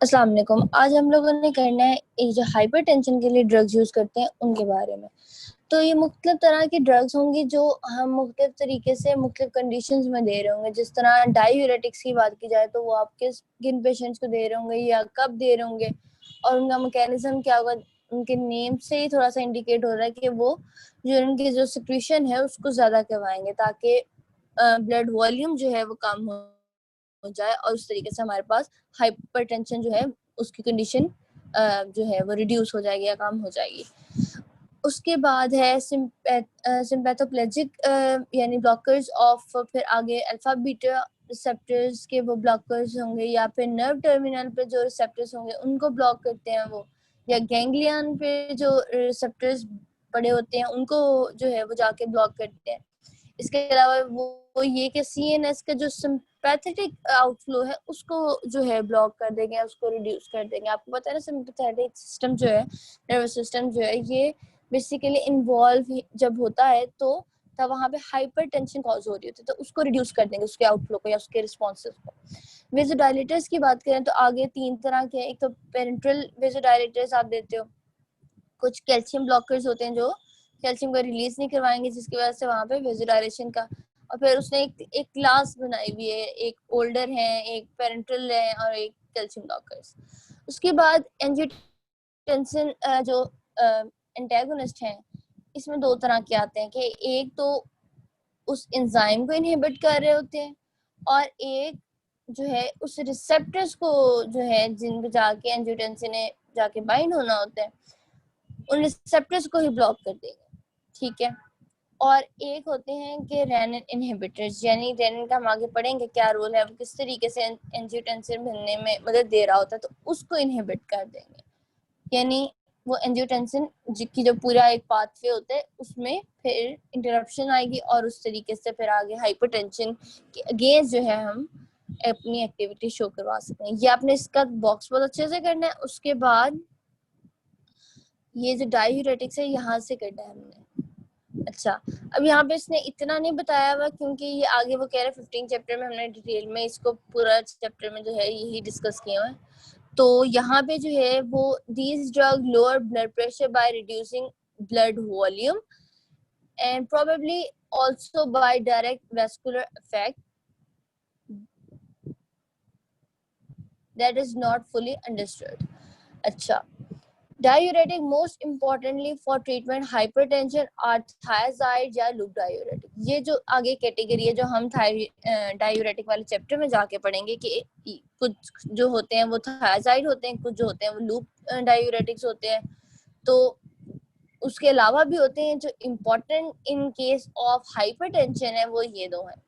अस्सलाम वालेकुम। आज हम लोगों ने करना है ये जो हाइपरटेंशन के लिए ड्रग्स यूज करते हैं उनके बारे में। तो ये मुख्तलिफ तरह की ड्रग्स होंगी जो हम मुख्तलिफ तरीके से मुख्तलिफ कंडीशंस में दे रहे होंगे। जिस तरह डायूरेटिक्स की बात की जाए तो वो आपके किन पेशेंट्स को दे रहे होंगे या कब दे रहे होंगे और उनका मैकेनिज्म क्या होगा। उनके नेम से ही थोड़ा सा इंडिकेट हो रहा है कि वो जो उनकी जो सिक्रीशन है उसको ज्यादा करवाएंगे ताकि ब्लड वॉल्यूम जो है वो कम हो जाए और उस तरीके से हमारे पास हाइपरटेंशन जो है उसकी कंडीशन जो है वो रिड्यूस हो जाएगी या कम हो जाएगी। उसके बाद है सिम्पैथोप्लेजिक यानी ब्लॉकर्स ऑफ, फिर आगे अल्फा बीटा रिसेप्टर्स के वो ब्लॉकर्स होंगे या फिर नर्व टर्मिनल पे जो रिसेप्टर्स होंगे उनको ब्लॉक करते हैं वो, या गैंग्लियन पे जो रिसेप्टर्स पड़े होते हैं उनको जो है वो जाके ब्लॉक करते हैं। इसके अलावा वो ये कि सीएनएस का जो सिंपैथेटिक आउटफ्लो है उसको जो है ब्लॉक कर देंगे, उसको रिड्यूस कर देंगे। आपको पता है ना सिंपैथेटिक सिस्टम जो है, नर्वस सिस्टम जो है, ये बेसिकली इन्वॉल्व जब होता है तो तब वहाँ पे हाइपर टेंशन कॉज हो रही होती है, तो उसको रिड्यूस कर देंगे, उसके आउटफ्लो को या उसके रिस्पॉन्सेस को। वेजोडाइलेटर्स की बात करें तो आगे 3 तरह के, एक तो पेरेंट्रल वेजोडाइलेटर्स आप देते हो, कुछ कैल्शियम ब्लॉकर्स होते हैं जो कैल्शियम को रिलीज नहीं करवाएंगे जिसकी वजह से वहां पे वेजोडाइलेशन का, और फिर उसने एक क्लास बनाई हुई है, एक ओल्डर है, एक पेरेंटल है और एक कैल्शियम ब्लॉकर्स। उसके बाद एंजियोटेंसिन जो एंटेगोनिस्ट हैं, इसमें 2 तरह के आते हैं कि एक तो उस एंजाइम को इनहिबिट कर रहे होते हैं और एक जो है उस रिसेप्टर्स को जो है जिन पे जाके एंजियोटेंसिन ने जाके बाइंड होना होता है उन रिसेप्टर्स को ही ब्लॉक कर देगा। ठीक है। और एक होते हैं कि रेनिन इनहिबिटर्स, यानी रेनिन का हम आगे पढ़ेंगे क्या रोल है, वो किस तरीके से एंजियोटेंसिन बनने में मदद दे रहा होता है, तो उसको इनहिबिट कर देंगे। यानी वो एंजियोटेंसिन की जो पूरा एक पाथवे होता है उसमें फिर इंटरप्शन आएगी और उस तरीके से फिर आगे हाइपरटेंशन के अगेंस्ट जो है हम अपनी एक्टिविटी शो करवा सकते हैं। ये आपने इसका बॉक्स बहुत अच्छे से करना है। उसके बाद ये जो डायूरेटिक्स है यहाँ से करना है हमने। अच्छा, अब यहाँ पे इसने इतना नहीं बताया हुआ क्योंकि ये आगे वो कह रहे 15 चैप्टर में हमने डिटेल में इसको पूरा चैप्टर में जो है यही डिस्कस किए हुए हैं। तो यहाँ पे जो है वो these drug lower blood pressure by reducing blood volume and probably also by direct vascular effect that is not fully understood. अच्छा, diuretic most importantly for treatment hypertension are thiazide या लूप डायूरेटिक। ये जो आगे category है जो हम diuretic वाले chapter में जाके पढ़ेंगे कि कुछ जो होते हैं वो थायराइड होते हैं, कुछ जो होते हैं वो लूप डायूरेटिक्स होते हैं। तो उसके अलावा भी होते हैं जो important in case of hypertension है, वो ये दो हैं।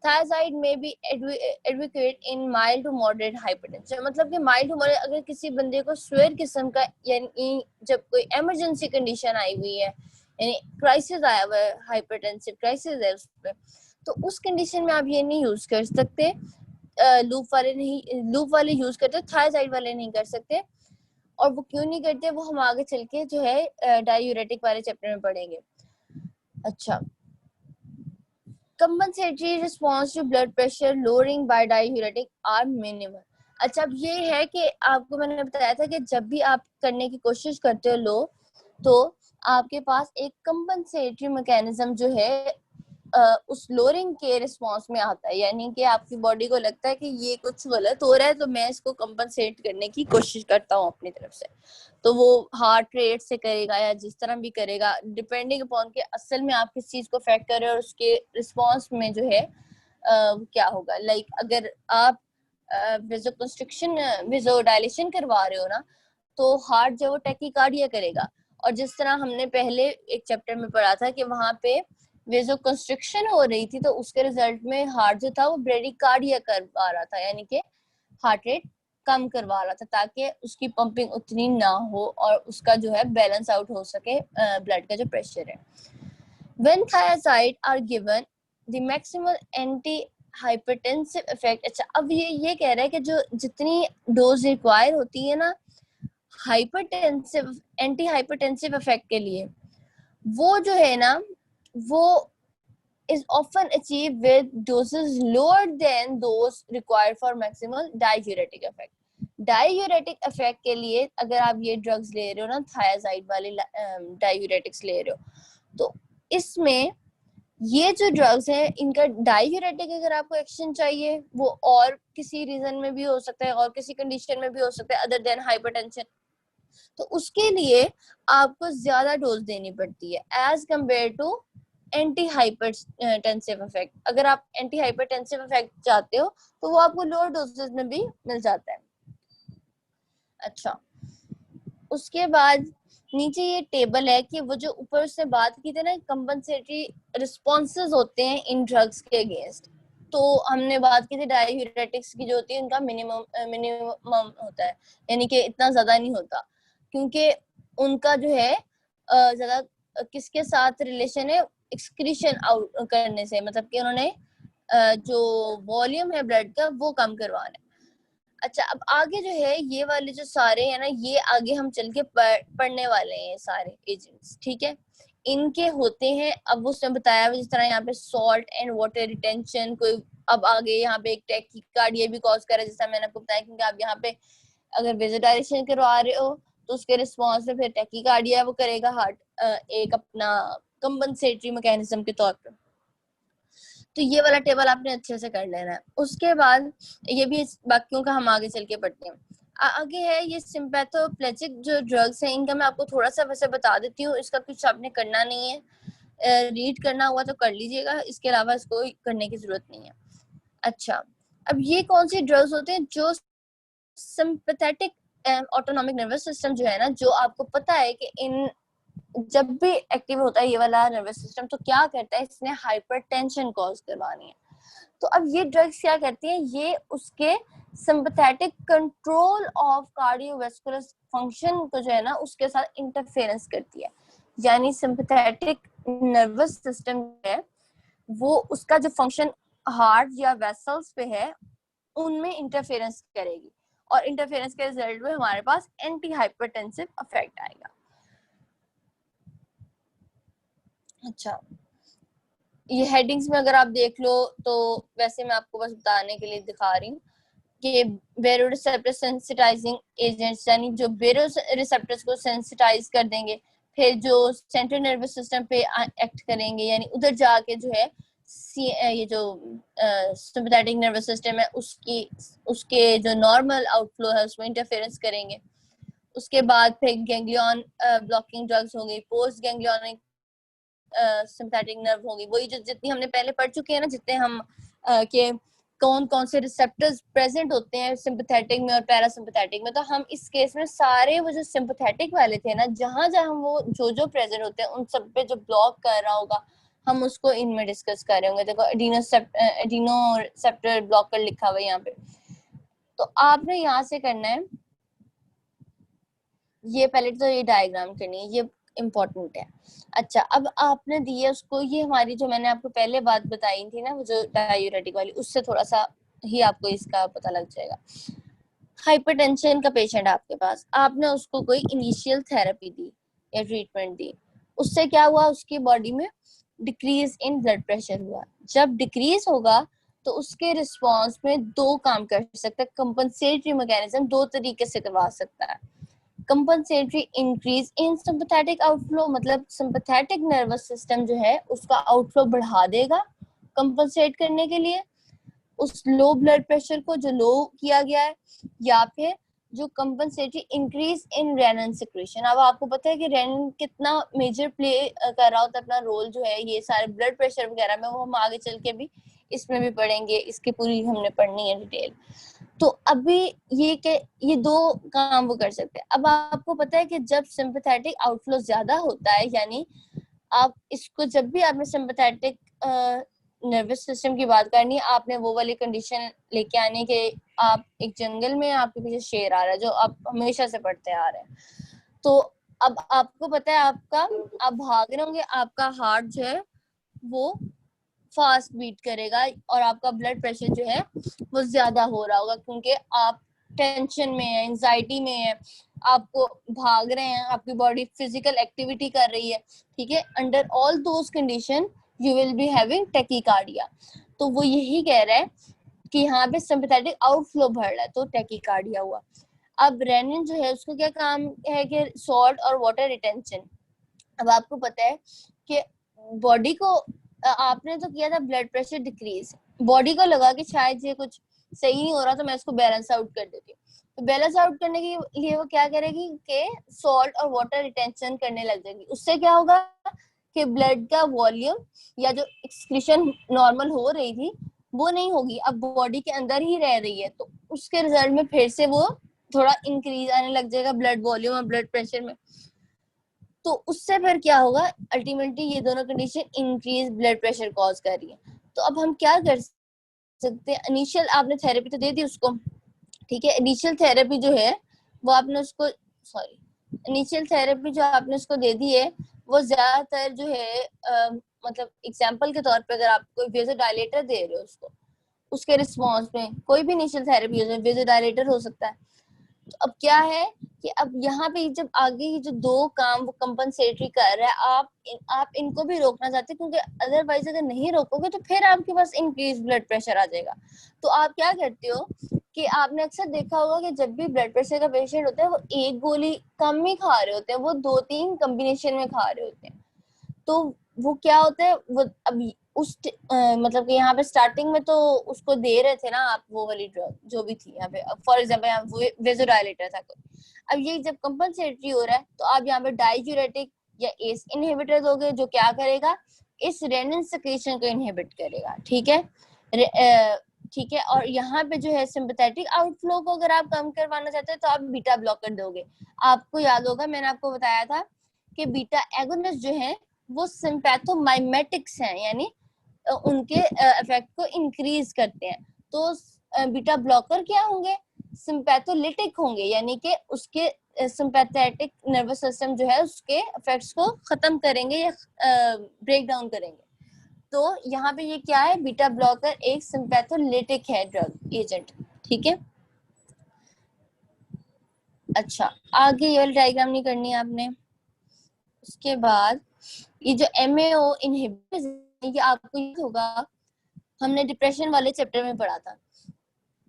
थायराइड में भी advocate in mild to moderate hypertension, मतलब कि माइल्ड टू मॉडरेट अगर किसी बंदे को स्वेयर किस्म का, यानी जब कोई इमरजेंसी कंडीशन आई हुई है, यानी क्राइसिस आया हुआ है, हाइपरटेंसिव क्राइसिस है उसमें, तो उस कंडीशन में आप ये नहीं यूज कर सकते। लूप वाले यूज करते, थायराइड वाले नहीं कर सकते। और वो क्यों नहीं करते वो हम आगे चल के जो है डायूरेटिक वाले चैप्टर में पढ़ेंगे। अच्छा, compensatory response to blood pressure lowering by diuretic are minimal। अच्छा, अब ये है कि आपको मैंने बताया था कि जब भी आप करने की कोशिश करते हो लो, तो आपके पास एक कंपनसेटरी मैकेनिज्म जो है उस लोअरिंग के रिस्पॉन्स में आता है, यानी कि आपकी बॉडी को लगता है कि ये कुछ गलत हो रहा है तो मैं इसको कंपनसेट करने की कोशिश करता हूँ अपनी तरफ से। तो वो हार्ट रेट से करेगा या जिस तरह भी करेगा, डिपेंडिंग अपॉन के असल में आप किस चीज को अफेक्ट कर रहे हो और उसके रिस्पॉन्स में जो है क्या होगा। लाइक अगर आप वेजोकंस्ट्रिक्शन वेजोडाइलेशन करवा रहे हो ना, तो हार्ट जो वो टैकीकार्डिया करेगा, और जिस तरह हमने पहले एक चैप्टर में पढ़ा था कि वहां पे वेजोकंस्ट्रिक्शन हो रही थी तो उसके रिजल्ट में हार्ट जो था वो ब्रेडिकार्डिया करवा रहा था, यानी कि हार्ट रेट कम करवा रहा था ताकि उसकी पंपिंग उतनी ना हो और उसका जो है बैलेंस आउट हो सके ब्लड का जो प्रेशर है। When thiazide are given, the maximal anti-hypertensive effect। अच्छा, अब ये कह रहा है कि जो जितनी डोज रिक्वायर होती है ना हाइपरटेंसिव एंटी हाइपरटेंसिव इफेक्ट के लिए, वो जो है ना वो is often achieved with doses lower than those required for maximal diuretic effect। Diuretic effect के लिए अगर आप ये ड्रग्स ले रहे हो ना, थायाजाइड वाले डायूरेटिक्स ले रहे हो, तो इसमें ये जो ड्रग्स है इनका डायूरेटिक अगर आपको एक्शन चाहिए, वो और किसी रीजन में भी हो सकता है और किसी कंडीशन में भी हो सकता है अदर देन हाइपरटेंशन, तो उसके लिए आपको ज्यादा डोज देनी पड़ती है as compare to anti hypertensive effect. अगर आप एंटी हाइपरटेंसिव इफेक्ट चाहते हो तो वो आपको लोअर डोजेस में भी मिल जाता है। अच्छा, उसके बाद नीचे ये टेबल है कि वो जो ऊपर से बात की थी ना, कंपनसेटरी रिस्पॉन्सेज होते हैं इन ड्रग्स के अगेंस्ट, तो हमने बात की थी डायूरेटिक्स की जो होती है उनका मिनिमम होता है, यानी कि इतना ज्यादा नहीं होता, क्योंकि उनका जो है ज्यादा किसके साथ रिलेशन है, एक्सक्रीशन आउट करने से, मतलब कि उन्होंने जो वॉल्यूम है ब्लड का वो कम करवाना है। अच्छा, अब आगे जो है ये वाले जो सारे है ना, ये आगे हम चल के पढ़ने वाले हैं सारे एजेंट्स, ठीक है, इनके होते हैं। अब उसने बताया जिस तरह यहाँ पे सॉल्ट एंड वाटर रिटेंशन, कोई अब आगे यहाँ पे एक टैकीकार्डिया भी कॉज कर रहा है, जैसा मैंने आपको बताया, क्योंकि आप यहाँ पे अगर वेजोडाइलेशन करवा रहे हो तो उसके रिस्पॉन्स में फिर टैकीकार्डिया वो करेगा हार्ट एक अपना कंपनसेटरी मैकेनिज्म के तौर पर। तो ये वाला टेबल आपने अच्छे से कर लेना है। उसके बाद ये भी बाकियों का हम आगे चल के पढ़ते हैं। आगे है ये सिंपैथोप्लेजिक जो ड्रग्स हैं, इनका मैं आपको थोड़ा सा वैसे बता देती हूँ, इसका कुछ आपने करना नहीं है, रीड करना हुआ तो कर लीजिएगा, इसके अलावा इसको करने की जरूरत नहीं है। अच्छा, अब ये कौन से ड्रग्स होते हैं जो सिंपैथेटिक ऑटोनॉमिक नर्वस सिस्टम जो है ना, जो आपको पता है कि इन जब भी एक्टिव होता है ये वाला नर्वस सिस्टम तो क्या करता है, इसने हाइपरटेंशन कॉज करवानी है। तो अब ये ड्रग्स क्या करती हैं, ये उसके sympathetic control of cardiovascular function को जो है ना उसके साथ इंटरफेरेंस करती है, यानी सिंपैथेटिक नर्वस सिस्टम है वो उसका जो फंक्शन हार्ट या वेसल्स पे है उनमें इंटरफेरेंस करेगी, और इंटरफेरेंस के रिजल्ट में हमारे पास एंटी हाइपरटेंसिव इफेक्ट आएगा। अच्छा, ये हेडिंग्स में अगर आप देख लो तो वैसे मैं आपको बस बताने के लिए दिखा रही हूँ कि बेरोरिसेप्टर सेंसिटाइजिंग एजेंट्स, यानी जो बेरोरिसेप्टर्स को सेंसिटाइज कर देंगे, फिर जो सेंट्रल नर्वस सिस्टम पे एक्ट करेंगे, यानी उधर जाके जो है ये जो सिंपैथेटिक नर्वस सिस्टम है उसके जो नॉर्मल आउटफ्लो है उसमें इंटरफेरेंस करेंगे। उसके बाद फिर गैंग्लियन ब्लॉकिंग ड्रग्स होंगे, पोस्ट गैंग्लियनिक सिंपैथेटिक नर्व होगी, वही जो जितनी हमने पहले पढ़ चुके हैं ना, जितने हम के कौन कौन से रिसेप्टर्स प्रेजेंट होते हैं सिंपैथेटिक में और पैरासिम्पैथेटिक में। तो हम इस केस में सारे वो जो सिंपैथेटिक वाले थे ना, जहां जहां वो जो प्रेजेंट होते हैं उन सब पे जो ब्लॉक कर रहा होगा हम उसको इनमें डिस्कस कर रहे होंगे। देखो एडिनो रिसेप्टर ब्लॉकर लिखा हुआ है यहाँ पे, तो आपने यहाँ से करना है, ये पहले तो ये डायग्राम करनी है, ये इम्पोर्टेंट है। अच्छा, अब आपने दिए उसको, ये हमारी जो मैंने आपको पहले बात बताई थी ना वो जो डायूरेटिक वाली, उससे थोड़ा सा ही आपको इसका पता लग जाएगा। हाइपरटेंशन का पेशेंट आपके पास, आपने उसको कोई इनिशियल थेरेपी दी या ट्रीटमेंट दी, उससे क्या हुआ, उसकी बॉडी में डिक्रीज इन ब्लड प्रेशर हुआ। जब डिक्रीज होगा तो उसके रिस्पॉन्स में दो काम कर सकता है, कंपनसेटरी मैकेनिज्म दो तरीके से करवा सकता है। कंपनसेटरी इंक्रीज इन सिंपैथेटिक आउटफ्लो, मतलब सिंपैथेटिक नर्वस सिस्टम जो है उसका आउटफ्लो बढ़ा देगा कंपनसेट करने के लिए उस लो ब्लड प्रेशर को जो लो किया गया है, या फिर जो compensatory increase in renin secretion. अब आपको पता है कि रेनिन कितना मेजर प्ले कर रहा होता है अपना रोल जो है ये सारे ब्लड प्रेशर वगैरह में, वो हम आगे चल के भी इसमें भी पढ़ेंगे, इसकी पूरी हमने पढ़नी है डिटेल। तो अभी ये दो काम वो कर सकते हैं। अब आपको पता है कि जब सिंपैथेटिक आउटफ्लो ज्यादा होता है, यानी आप इसको जब भी आपने सिंपैथेटिक नर्वस सिस्टम की बात करनी है, आपने वो वाली कंडीशन लेके आने के, आप एक जंगल में आपके पीछे शेर आ रहा है जो आप हमेशा से पढ़ते आ रहे हैं, तो अब आपको पता है आपका, आप भाग रहे होंगे, आपका हार्ट जो है वो फास्ट बीट करेगा और आपका ब्लड प्रेशर जो है वो ज्यादा हो रहा होगा, क्योंकि आप टेंशन में है, एंजाइटी में है, आपको भाग रहे हैं, आपकी बॉडी फिजिकल एक्टिविटी कर रही है, ठीक है। Under all those condition you will be having tachycardia. तो वो यही कह रहा है कि यहाँ पे सिंपैथेटिक आउटफ्लो बढ़ रहा है तो टैकीकार्डिया हुआ। अब रेनिन जो है उसको क्या काम है कि सॉल्ट और वाटर रिटेंशन। अब आपको पता है कि बॉडी को आपने तो किया था ब्लड प्रेशर डिक्रीज, बॉडी को लगा कि शायद ये कुछ सही नहीं हो रहा तो मैं इसको बैलेंस आउट कर देती हूँ। तो बैलेंस आउट करने के लिए वो क्या करेगी कि सॉल्ट और वाटर रिटेंशन करने लग जाएगी। उससे क्या होगा कि ब्लड का वॉल्यूम या जो एक्सक्रीशन नॉर्मल हो रही थी वो नहीं होगी, अब बॉडी के अंदर ही रह रही है, तो उसके रिजल्ट में फिर से वो थोड़ा इंक्रीज आने लग जाएगा ब्लड वॉल्यूम और ब्लड प्रेशर में। तो उससे फिर क्या होगा, अल्टीमेटली ये दोनों condition increase blood pressure cause कर रही है। तो अब हम क्या कर सकते हैं, इनिशियल आपने थेरेपी तो दे दी उसको, ठीक है, इनिशियल थेरेपी जो है वो आपने उसको इनिशियल थेरेपी जो आपने उसको दे दी है वो ज्यादातर जो है मतलब एग्जांपल के तौर पे अगर आप कोई वेज़ोडाइलेटर दे रहे हो उसको, उसके रिस्पॉन्स में कोई भी इनिशियल थेरेपी हो, वेज़ोडाइलेटर हो सकता है। तो अब क्या है कि अब यहाँ पे जब आगे ये जो दो काम वो कंपनसेटरी कर रहा है, आप इनको भी रोकना चाहते हैं, क्योंकि अदरवाइज अगर नहीं रोकोगे तो फिर आपके पास इंक्रीज ब्लड प्रेशर आ जाएगा। तो आप क्या करते हो कि आपने अक्सर देखा होगा कि जब भी ब्लड प्रेशर का पेशेंट होता है वो एक गोली कम ही खा रहे होते हैं, वो 2-3 कॉम्बिनेशन में खा रहे होते हैं। तो वो क्या होता है, वो अब मतलब कि यहाँ पे स्टार्टिंग में तो उसको दे रहे थे ना आप वो वाली ड्रग जो भी थी यहाँ पे, फॉर एग्जाम्पल यहाँ वेज़ोडाइलेटर था कोई। अब ये जब कंपनसेटरी हो रहा है तो आप यहाँ पे डाइयूरेटिक या एस इनहिबिटर दोगे, जो क्या करेगा, इस रेनिन सेक्रेशन को इनहिबिट करेगा, ठीक है। ठीक है, और यहाँ पे जो है सिंपैथेटिक आउटफ्लो को अगर आप कम करवाना चाहते हैं तो आप बीटा ब्लॉकर दोगे। आपको याद होगा मैंने आपको बताया था कि बीटा एगोनिस्ट जो है वो सिंपैथोमाइमेटिक्स हैं, यानी उनके इफेक्ट को इंक्रीज करते हैं। तो बीटा ब्लॉकर क्या होंगे, सिंपैथोलिटिक होंगे, यानी कि उसके सिंपैथेटिक नर्वस सिस्टम जो है उसके इफेक्ट्स को खत्म करेंगे या ब्रेक डाउन करेंगे। तो यहाँ पे ये क्या है, बीटा ब्लॉकर एक सिंपैथोलिटिक है ड्रग एजेंट, ठीक है। अच्छा, आगे ये वाली डायग्राम नहीं करनी आपने। उसके बाद ये जो MAO इनहिबिटर, ये आपको याद होगा हमने डिप्रेशन वाले चैप्टर में पढ़ा था,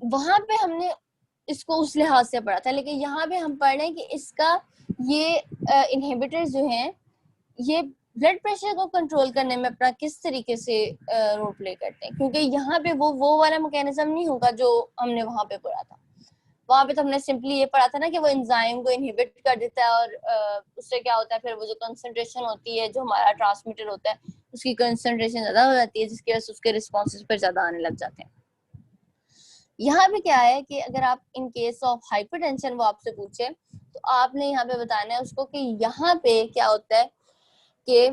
वहां पे हमने इसको उस लिहाज से पढ़ा था, लेकिन यहाँ पे हम पढ़ रहे हैं कि इसका ये इनहिबिटर्स जो हैं ये ब्लड प्रेशर को कंट्रोल करने में अपना किस तरीके से रोल प्ले करते हैं, क्योंकि यहाँ पे वो वाला मैकेनिज्म नहीं होगा जो हमने वहां पे पढ़ा था। वहां पे तो हमने सिंपली ये पढ़ा था ना कि वो एंजाइम को इनहिबिट कर देता है और उससे क्या होता है, फिर वो जो कंसंट्रेशन होती है जो हमारा ट्रांसमीटर होता है उसकी कंसंट्रेशन ज्यादा हो जाती है, जिसकी वजह से उसके रिस्पॉन्सेज पर ज्यादा आने लग जाते हैं। यहाँ पे क्या है कि अगर आप इन केस ऑफ हाइपरटेंशन वो आपसे पूछे तो आपने यहाँ पे बताना है उसको कि यहाँ पे क्या होता है कि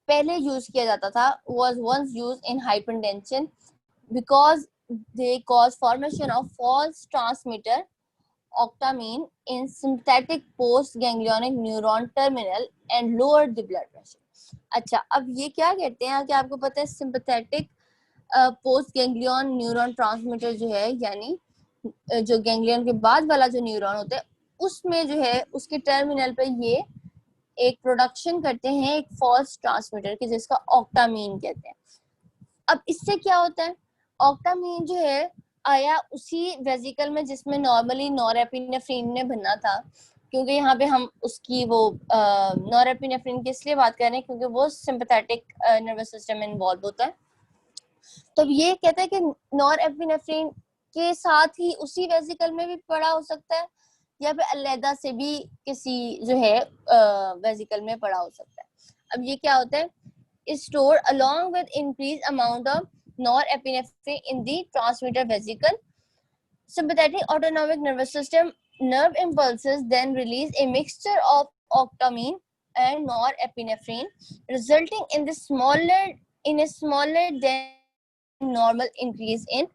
पहले यूज किया जाता था, was once used in hypertension because they cause formation of false transmitter octamine in sympathetic postganglionic neuron terminal and lower the blood pressure. अच्छा, अब ये क्या कहते हैं कि आपको पता है sympathetic post ganglion neuron transmitter जो है, यानी जो गैंग्लियन के बाद वाला जो न्यूरॉन होता है उसमें जो है उसके टर्मिनल पे ये एक प्रोडक्शन करते हैं एक फॉल्स ट्रांसमीटर की, जिसका ऑक्टामीन कहते हैं। अब इससे क्या होता है, ऑक्टामीन जो है आया उसी वेजिकल में जिसमें नॉर्मली नॉरएपिनेफ्रिन ने बनना था, क्योंकि यहाँ पे हम उसकी वो नॉरएपिनेफ्रिन की इसलिए बात कर रहे हैं क्योंकि वो सिंपैथेटिक नर्वस सिस्टम में इन्वॉल्व होता है। तो ये कहता है कि नॉरएपिनेफ्रिन के साथ ही उसी वेजिकल में भी पड़ा हो सकता है या फिर अलग से भी किसी जो है वेजिकल में पड़ा हो सकता है। अब ये क्या होता है, stored along with increased amount of norepinephrine in the transmitter vesicle. Sympathetic autonomic nervous system nerve impulses then release a mixture of octamine and norepinephrine, resulting in a smaller than normal increase in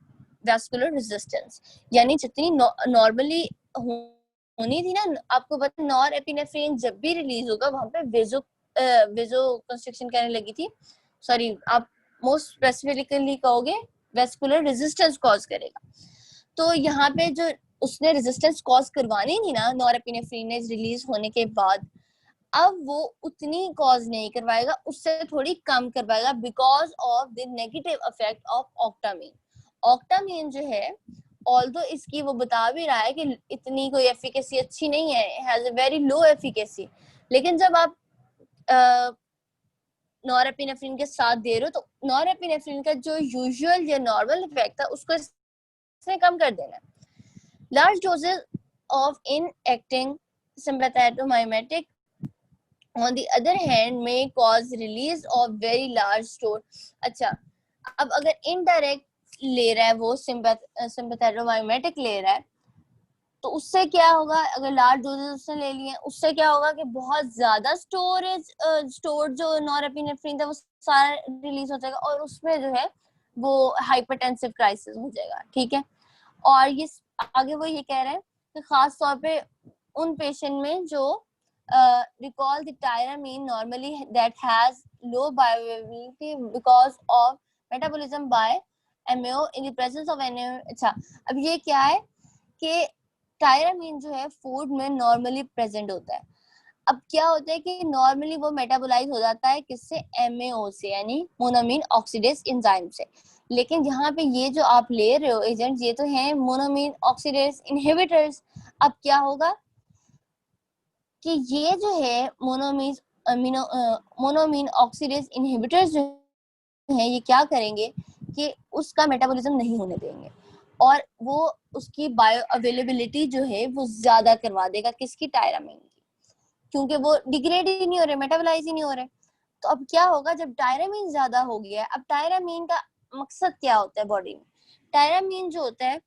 vascular resistance. यानी जितनी normally होनी थी ना, आपको पता norepinephrine जब भी release होगा वहां पे वेजो कंस्ट्रिक्शन करने लगी थी, सॉरी आप मोस्ट स्पेसिफिकली कहोगे वेस्कुलर रेजिस्टेंस कॉज करेगा। तो यहाँ पे जो उसने रेजिस्टेंस कॉज करवानी थी ना नॉरएपिनेफ्रिन ने रिलीज होने के बाद, अब वो उतनी कॉज नहीं करवाएगा, उससे थोड़ी कम करवाएगा because of the negative effect of octamine. Octamine जो है ऑल्दो इसकी वो बता भी रहा है कि इतनी कोई एफिकेसी अच्छी नहीं है, has a very low efficacy, लेकिन जब आप नॉरएपिनेफ्रिन के साथ दे रहे हो तो नॉरएपिनेफ्रिन का जो यूजुअल या नॉर्मल इफेक्ट था उसको इसने कम कर देना है। Large doses of inacting sympathetomimetic on the other hand may cause release of very large store। अच्छा, अब अगर इनडायरेक्ट ले रहा है वो sympathetomimetic ले रहा है तो उससे क्या होगा, अगर लार्ज डोजेस उसने ले लिए उससे क्या होगा कि बहुत ज्यादा स्टोर जो नॉरएपिनेफ्रिन था वो सारा रिलीज हो जाएगा और उसमें जो है वो हाइपरटेंसिव क्राइसिस हो जाएगा, ठीक है। और ये आगे वो ये कह रहे हैं कि खास तौर पे उन पेशेंट में जो recall the tyramine normally that has low bioavailability because of metabolism by MAO in the presence of NAO। अच्छा, अब ये क्या है कि टायरामीन जो है फूड में नॉर्मली प्रेजेंट होता है। अब क्या होता है कि नॉर्मली वो मेटाबोलाइज हो जाता है किससे, MAO से, यानी मोनोमीन ऑक्सीडेज एंजाइम से। लेकिन यहाँ पे ये जो आप ले रहे हो एजेंट ये तो हैं मोनोमीन ऑक्सीडेज इनहिबिटर्स। अब क्या होगा कि ये जो है मोनोमीन ऑक्सीडेज इनहिबिटर्स जो है ये क्या करेंगे कि उसका मेटाबॉलिज्म नहीं होने देंगे और वो उसकी बायो अवेलेबिलिटी जो है वो ज्यादा करवा देगा, किसकी, टायरामीन की, क्योंकि वो डिग्रेड ही नहीं हो रहे, मेटाबोलाइज ही नहीं हो रहे। तो अब क्या होगा जब टायरामीन ज्यादा हो गया, अब टायरामीन का मकसद क्या होता है बॉडी में, टायरामीन जो होता है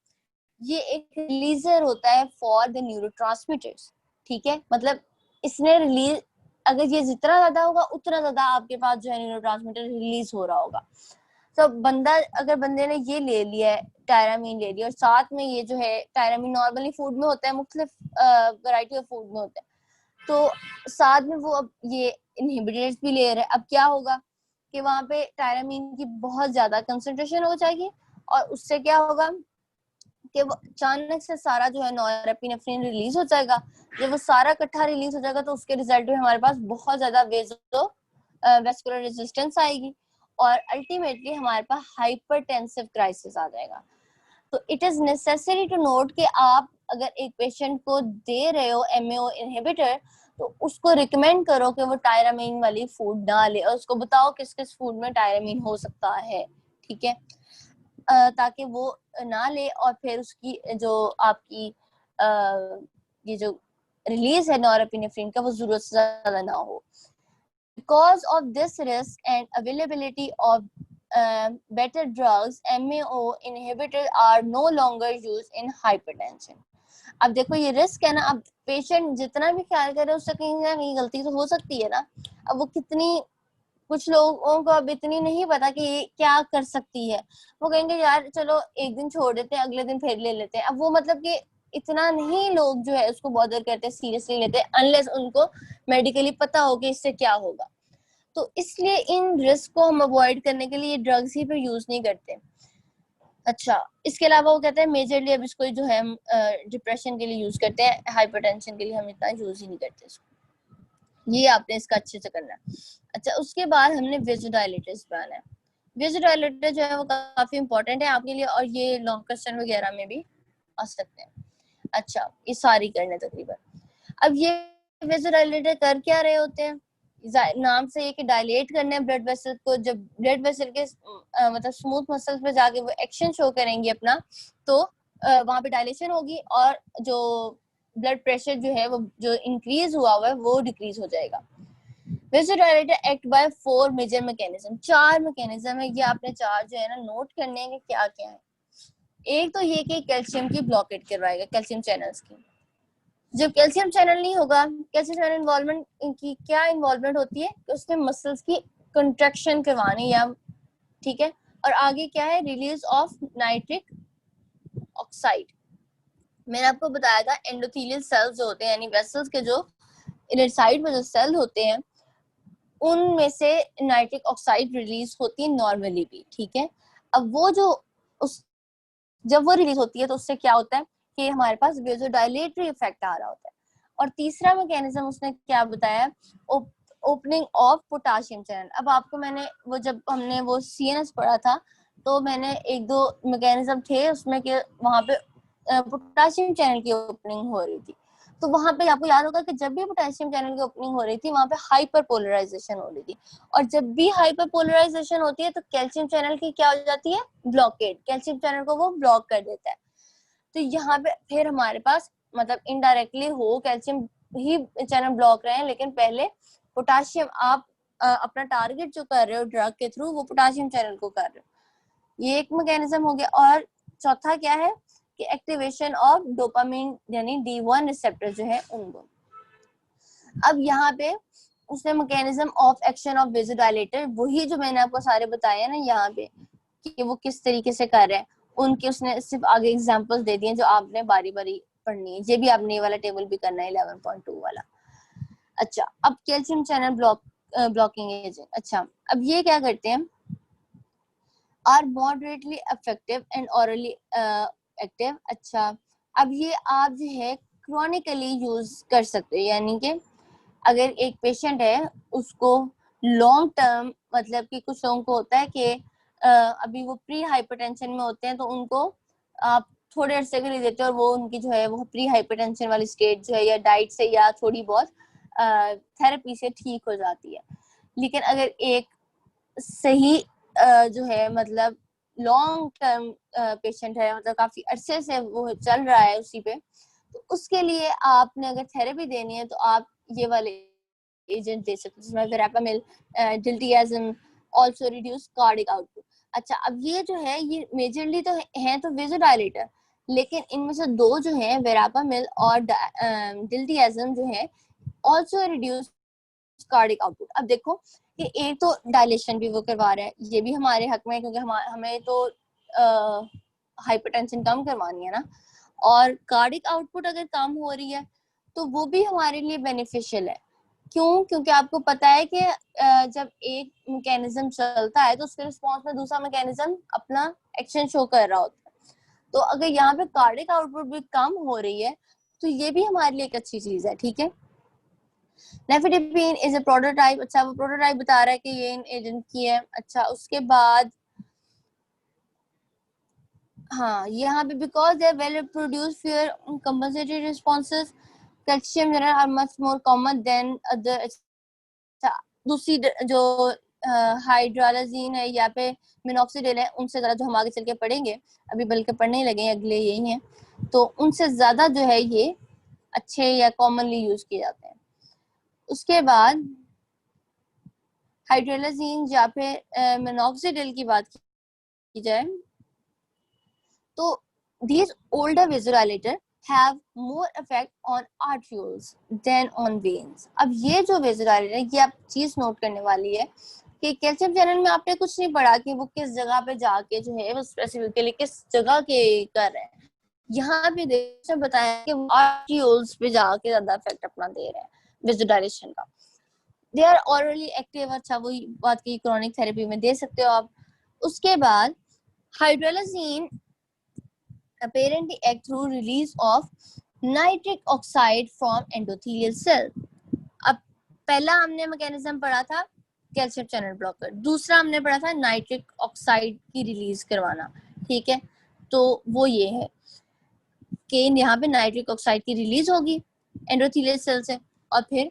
ये एक रिलीजर होता है फॉर द न्यूरोट्रांसमीटर्स, ठीक है। मतलब इसने रिलीज, अगर ये जितना ज्यादा होगा उतना ज्यादा आपके पास जो है न्यूरोट्रांसमीटर रिलीज हो रहा होगा। तो बंदा, अगर बंदे ने ये ले लिया है, टायरामीन ले लिया और साथ में ये जो है टायरामीन नॉर्मली फूड में होता है, मुख्तलिफ वैरायटी ऑफ फूड में होता है, तो साथ में वो अब ये इनहिबिटर्स भी ले रहे हैं। अब क्या होगा कि वहां पे टायरामीन की बहुत ज्यादा कंसंट्रेशन हो जाएगी और उससे क्या होगा कि वो अचानक से सारा जो है नॉरएपिनेफ्रिन रिलीज हो जाएगा। जब वो सारा इकट्ठा रिलीज हो जाएगा तो उसके रिजल्ट में हमारे पास बहुत ज्यादा वेस्कुलर रेजिस्टेंस आएगी और अल्टीमेटली हमारे पास हाइपरटेंसिव क्राइसिस आ जाएगा। तो it is necessary to note कि आप अगर एक पेशेंट को दे रहे हो MAO इनहिबिटर तो उसको रिकमेंड करो कि वो टायरामीन वाली फूड ना ले और उसको बताओ किस किस फूड में टायरामीन हो सकता है, ठीक है, ताकि वो ना ले और फिर उसकी जो आपकी ये जो रिलीज है नॉरएपिनेफ्रिन का वो जरूरत से ज्यादा ना हो। Because of this risk and availability of better drugs, MAO inhibitors are no longer used in hypertension। अब देखो ये रिस्क है ना, अब पेशेंट जितना भी ख्याल करे उससे कहीं ना कहीं गलती तो हो सकती है ना। अब वो कितनी, कुछ लोगों को अब इतनी नहीं पता कि ये क्या कर सकती है, वो कहेंगे यार चलो एक दिन छोड़ देते हैं अगले दिन फिर ले लेते हैं। अब वो मतलब कि इतना नहीं लोग जो है उसको बॉदर करते, सीरियसली लेते, अनलेस उनको मेडिकली पता हो कि इससे क्या होगा। तो इसलिए इन रिस्क को हम अवॉइड करने के लिए ड्रग्स ही पे यूज नहीं करते। अच्छा, इसके अलावा वो कहते हैं मेजरली अब इसको जो है हम डिप्रेशन के लिए यूज करते हैं, हाइपरटेंशन के लिए हम इतना यूज ही नहीं करते इसको। ये आपने इसका अच्छे से करना है। अच्छा, उसके बाद हमने वेजोडाइलेटर्स पे आना है। वेजोडाइलेटर जो है वो काफी इंपॉर्टेंट है आपके लिए और ये लॉन्ग क्वेश्चन वगैरह में भी आ सकते हैं। अच्छा, ये सारी करने तकरीबन। अब ये वेजोडाइलेटर कर क्या रहे होते हैं, नाम से ये कि डायलेट करने हैं ब्लड वेसल को। जब ब्लड वेसल के मतलब स्मूथ मसल्स पे जाके वो एक्शन शो करेंगे अपना, तो वहां पे डायलेशन होगी और जो ब्लड प्रेशर जो है वो जो इंक्रीज हुआ है वो डिक्रीज हो जाएगा। Vasodilator act by 4 major mechanism, 4 mechanism है। ये आपने 4 जो है ना नोट करने हैं कि क्या क्या है। एक तो ये कि कैल्शियम की ब्लॉकेट करवाएगा, कैल्शियम चैनल्स की। जब कैल्शियम चैनल नहीं होगा, कैल्शियम चैनल इन्वॉल्वमेंट की क्या इन्वॉल्वमेंट होती है, उसने मसल्स की कंट्रैक्शन करवानी या, ठीक है। और आगे क्या है, रिलीज ऑफ नाइट्रिक ऑक्साइड। मैंने आपको बताया था एंडोथेलियल सेल्स जो होते हैं यानी वेसल्स के जो इनर साइड में जो सेल होते हैं उनमें से नाइट्रिक ऑक्साइड रिलीज होती है नॉर्मली भी, ठीक है। अब वो जो उस जब वो रिलीज होती है तो उससे क्या होता है कि हमारे पास वेजोडाइलेटरी इफेक्ट आ रहा होता है। और तीसरा मैकेनिज्म उसने क्या बताया, ओपनिंग ऑफ पोटाशियम चैनल। अब आपको मैंने वो जब हमने वो CNS पढ़ा था तो मैंने एक दो मैकेनिज्म थे उसमें कि वहां पे पोटेशियम चैनल की ओपनिंग हो रही थी। तो वहां पे आपको याद होगा कि जब भी पोटेशियम चैनल की ओपनिंग हो रही थी वहां पे हाइपर पोलराइजेशन हो रही थी, और जब भी हाइपर पोलराइजेशन होती है तो कैल्शियम चैनल की क्या हो जाती है, ब्लॉकेड, कैल्शियम चैनल को वो ब्लॉक कर देता है। तो यहाँ पे फिर हमारे पास मतलब इनडायरेक्टली हो कैल्शियम ही चैनल ब्लॉक रहे हैं, लेकिन पहले पोटेशियम आप अपना टारगेट जो कर रहे हो ड्रग के थ्रू वो पोटेशियम चैनल को कर रहे हो, ये एक मैकेनिज्म हो गया। और चौथा क्या है कि एक्टिवेशन ऑफ डोपामिन यानी D1 रिसेप्टर जो है उनको। अब यहाँ पे उसने mechanism of action of vasodilator, वही जो मैंने आपको सारे बताए ना यहाँ पे कि वो किस तरीके से कर रहे हैं, उनके उसने सिर्फ आगे एग्जांपल्स दे दिए जो आपने बारी बारी पढ़नी है। ये भी आपने ये वाला टेबल भी करना है 11.2 वाला। अच्छा, अब कैल्शियम चैनल ब्लॉकिंग एजेंट। अच्छा, अब ये क्या करते हैं, are moderately effective and orally active. अच्छा, अब ये आप जो है क्रॉनिकली यूज कर सकते हो, यानी कि अगर एक पेशेंट है उसको लॉन्ग टर्म, मतलब कि कुछ लोगों को होता है कि अभी वो प्री हाइपरटेंशन में होते हैं तो उनको आप थोड़े अरसे के लिए देते हो और वो उनकी जो है वो प्री हाइपरटेंशन वाली स्टेट जो है या डाइट से या थोड़ी बहुत थेरेपी से ठीक हो जाती है। लेकिन अगर एक सही जो है मतलब लॉन्ग टर्म पेशेंट है, मतलब काफी अरसे से वो चल रहा है उसी पे, तो उसके लिए आपने अगर थेरेपी देनी है तो आप ये वाले एजेंट दे सकते हो, जिसमें verapamil, diltiazem, also reduce cardiac output. अच्छा, अब ये जो है ये मेजरली तो है तो वेजोडाइलेटर, लेकिन इनमें से दो जो है वेरापामिल और डिल्टियाज़िम जो है आल्सो रिड्यूस कार्डिक आउटपुट। अब देखो कि एक तो डायलेशन भी वो करवा रहा है, ये भी हमारे हक में है क्योंकि हमें तो हाइपरटेंशन कम करवानी है ना, और कार्डिक आउटपुट अगर कम हो रही है तो वो भी हमारे लिए बेनिफिशियल है। क्यों? क्योंकि आपको पता है कि जब एक मैकेनिज्म चलता है तो उसके रिस्पॉन्स में दूसरा मैकेनिज्म अपना एक्शन शो कर रहा होता है। तो अगर यहाँ पे कार्डिक आउटपुट भी कम हो रही है तो ये भी हमारे लिए एक अच्छी चीज है, ठीक है। नेफेडिपिन इज अ प्रोटोटाइप। अच्छा, वो प्रोटोटाइप बता रहा है कि ये इन एजेंट की है। अच्छा, उसके बाद हाँ यहाँ पे because they well produce fear compensatory responses, calcium general are much more common than other. दूसरी जो हाइड्रोलाजीन है या पे मिनॉक्सिडिल है उनसे ज्यादा, जो हम आगे चल के पढ़ेंगे, अभी बल्कि पढ़ने ही लगे अगले यही है, तो उनसे ज्यादा जो है ये अच्छे या कॉमनली यूज किए जाते हैं। उसके बाद हाइड्रोलाजीन या फिर मिनॉक्सिडिल की बात की जाए तो these older vasodilator have more effect on arterioles than on veins। अब ये जो vasodilator, ये आप चीज नोट करने वाली है कि कैल्शियम चैनल में आपने कुछ नहीं पढ़ा कि वो किस जगह पे जाके जो है वो स्पेसिफिकली किस जगह के कर रहे हैं। यहाँ पे देखो बताया कि आर्टियोल्स पे जाके ज्यादा इफेक्ट अपना दे रहे हैं वेजोडाइलेशन का। They are orally active. अच्छा, वही बात की क्रॉनिक थेरेपी में दे सकते हो आप। उसके बाद hydralazine apparently act through release of nitric oxide from endothelial cell। अब पहला हमने मैकेनिज्म पढ़ा था कैल्शियम चैनल ब्लॉकर, दूसरा हमने पढ़ा था नाइट्रिक ऑक्साइड की रिलीज करवाना, ठीक है। तो वो ये है कि यहाँ पे नाइट्रिक ऑक्साइड की रिलीज होगी एंडोथेलियल सेल से, और फिर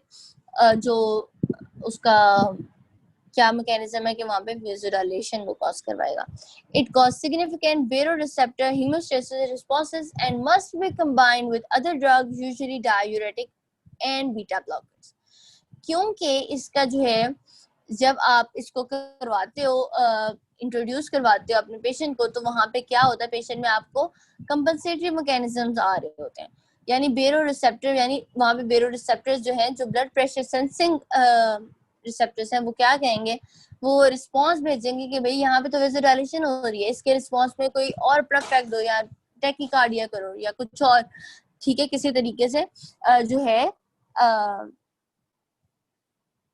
जो उसका क्या मैकेनिज्म है कि वहां पे वेजोडाइलेशन को कॉज करवाएगा। It cause significant baroreceptor homeostasis responses and must be combined with other drugs usually diuretic and beta blockers. क्योंकि इसका जो है जब आप इसको करवाते हो, इंट्रोड्यूस करवाते हो अपने पेशेंट को, तो वहां पे क्या होता है, पेशेंट में आपको कंपनसेटरी मैकेनिज्म्स आ रहे होते हैं, यानी बेरो रिसेप्टर, यानी वहां पे बेरो रिसेप्टर्स जो है जो ब्लड प्रेशर सेंसिंग रिसेप्टर्स हैं, वो क्या कहेंगे, वो रिस्पांस भेजेंगे कि भाई यहाँ पे तो वेजोडाइलेशन हो रही है, इसके रिस्पांस में कोई और प्रोफेक्ट दो या टेकिकार्डिया करो या कुछ और, ठीक है, किसी तरीके से जो है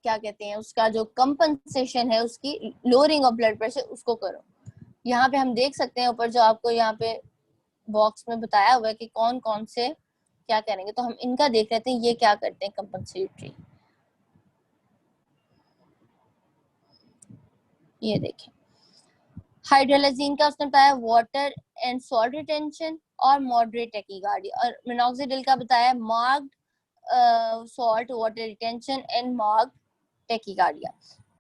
क्या कहते हैं उसका जो कंपनसेशन है उसकी लोअरिंग ऑफ ब्लड प्रेशर उसको करो। यहाँ पे हम देख सकते हैं ऊपर जो आपको यहाँ पे बॉक्स में बताया हुआ है कि कौन कौन से क्या करेंगे, तो हम इनका देख लेते हैं ये क्या करते हैं कंपनसेटरी। ये देखें, हाइड्रोलाजीन का उसने बताया वाटर एंड सॉल्ट रिटेंशन और मॉडरेट टैकीकार्डिया, और मिनॉक्सिडिल का बताया marked salt water retention and marked tachycardia.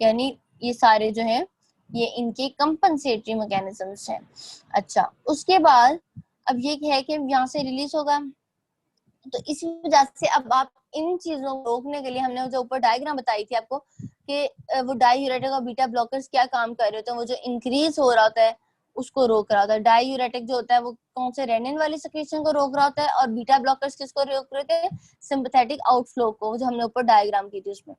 यानी ये सारे जो हैं ये इनके कंपनसेटरी मैकेनिज्म्स हैं। अच्छा, उसके बाद अब ये है कि यहाँ से रिलीज होगा, तो इसी वजह से अब आप इन चीजों को रोकने के लिए हमने जो ऊपर डायग्राम बताई थी आपको कि वो डाईयूरेटिक और बीटा ब्लॉकर्स क्या काम कर रहे होते हैं, वो जो इंक्रीज हो रहा होता है उसको रोक रहा होता है। डाईयूरेटिक जो होता है वो कौन से रेनिन वाली सेक्रेशन को रोक रहा होता है, और बीटा ब्लॉकर्स किसको रोक रहे थे, सिंपैथेटिक आउटफ्लो को, जो हमने ऊपर डायग्राम की थी उसमें।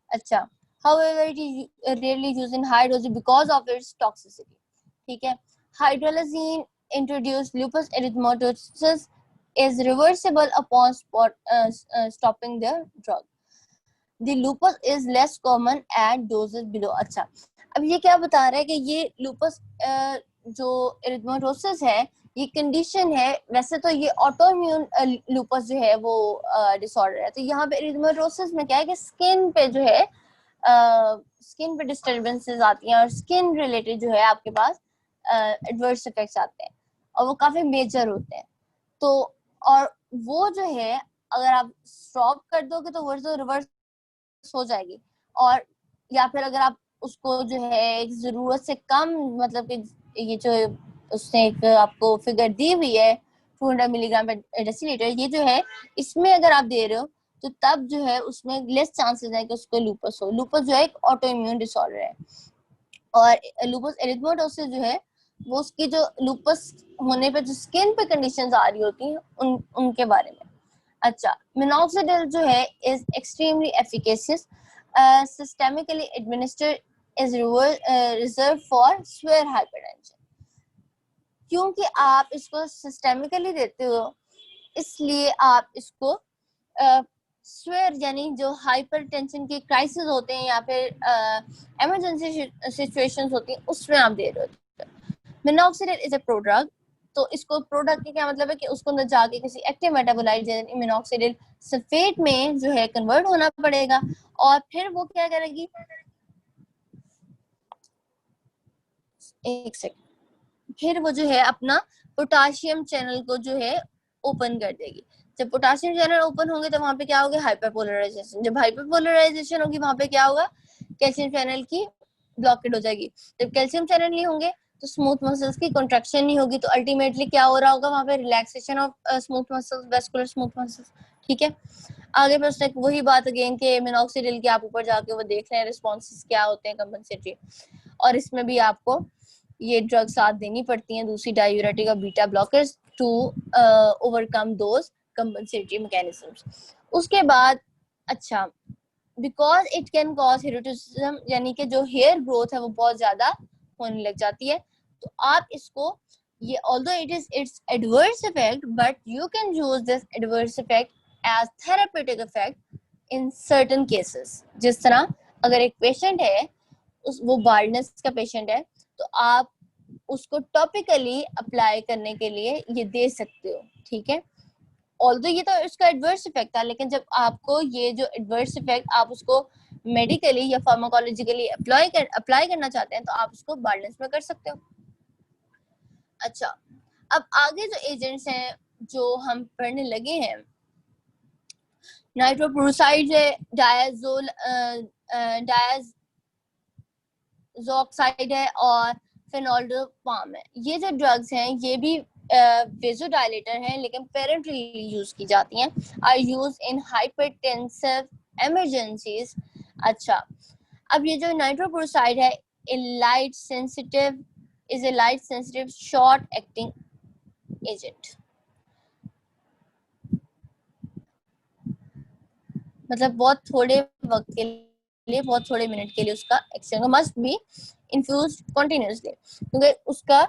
अच्छा, however it is rarely used in high doses because of its toxicity. ठीक है, hydralazine introduced lupus erythematosus is reversible upon stopping the drug. The lupus is less common at doses below. अच्छा, अब ये क्या बता रहा है कि ये lupus जो erythematosus है ये कंडीशन है, वैसे तो ये ऑटोइम्यून लूपस जो है वो डिसऑर्डर है। तो यहाँ पे erythematosus में क्या है कि स्किन पे जो है स्किन पे डिस्टर्बेंसेस आती हैं और स्किन रिलेटेड जो है आपके पास एडवर्स इफेक्ट्स आते हैं और वो काफी मेजर होते हैं। तो और वो जो है अगर आप स्टॉप कर दोगे तो वो तो रिवर्स हो जाएगी, और या फिर अगर आप उसको जो है जरूरत से कम, मतलब कि ये जो उसने एक आपको फिगर दी हुई है 200 मिलीग्राम पर डेसीलीटर, ये जो है इसमें अगर आप दे रहे हो तो तब जो है उसमें लेस चांसेस है कि उसको लूपस हो। लूपस जो है एक ऑटो इम्यून डिसऑर्डर है, और लूपस एरिथेमेटोसिस जो है वो उसकी जो लूपस होने पे जो स्किन पे कंडीशंस आ रही होती हैं उनके बारे में। अच्छा, मिनॉक्सिडिल जो है is extremely efficacious, systemically administered, is reserve for swear hypertension. क्योंकि आप इसको सिस्टेमिकली देते हो इसलिए आप इसको स्वेयर यानी जो हाइपरटेंशन के क्राइसिस होते हैं या फिर इमरजेंसी सिचुएशंस होती हैं उसमें आप दे रहे हो। मिनॉक्सिडिल इज अ प्रोड्रग, तो इसको प्रोडक्ट के क्या मतलब है कि उसको न जाके किसी एक्टिव मेटाबोलाइट जैसे मिनॉक्सिडिल सल्फेट में जो है कन्वर्ट होना पड़ेगा, और फिर वो क्या करेगी, एक सेकंड, फिर वो जो है अपना पोटाशियम चैनल को जो है ओपन कर देगी। जब पोटाशियम चैनल ओपन होंगे तो वहां पे क्या होगा, हाइपरपोलराइजेशन। जब हाइपरपोलराइजेशन होगी वहां पे क्या होगा, कैल्शियम चैनल की ब्लॉकेड हो जाएगी। जब कैल्शियम चैनल नहीं होंगे तो स्मूथ मसल्स की कंट्रैक्शन नहीं होगी, तो अल्टीमेटली क्या हो रहा होगा वहां पे, relaxation of smooth muscles, vascular smooth muscles. ठीक है, आगे बस तक वही बात अगेन के मिनॉक्सिडिल के आप ऊपर जाके वो देख रहे हैं रिस्पॉन्सेस क्या होते हैं कंपनसेटरी, और इसमें भी आपको ये ड्रग साथ देनी पड़ती हैं दूसरी डायूरेटिक और beta blockers to overcome those compensatory mechanisms. उसके बाद अच्छा, because it can cause hirsutism, यानी कि जो हेयर ग्रोथ है वो बहुत ज्यादा होने लग जाती है, तो आप इसको ये although it is its adverse effect but you can use this adverse effect as therapeutic effect in certain cases। जिस तरह अगर एक पेशेंट है वो बाल्डनेस का पेशेंट है तो आप उसको टॉपिकली अप्लाई करने के लिए ये दे सकते हो। ठीक है, ऑल्दो ये तो इसका एडवर्स इफेक्ट था, लेकिन जब आपको ये जो एडवर्स इफेक्ट आप उसको मेडिकली या फार्माकोलॉजिकली अप्लाई करना चाहते हैं तो आप उसको बाल्डनेस में कर सकते हो। अच्छा, अब आगे जो एजेंट्स हैं जो हम पढ़ने लगे हैं, नाइट्रोप्रोसाइड है, डायज़ोक्साइड है और फेनोल्डोपाम है। ये जो ड्रग्स हैं ये भी वेजोडाइलेटर हैं लेकिन पेरेंटली यूज की जाती हैं, are use in hypertensive emergencies. अच्छा, अब ये जो नाइट्रोप्रोसाइड है light sensitive is a light sensitive short acting agent, मतलब बहुत थोड़े वक्त के लिए, बहुत थोड़े मिनट के लिए उसका action must be infused continuously, क्योंकि उसका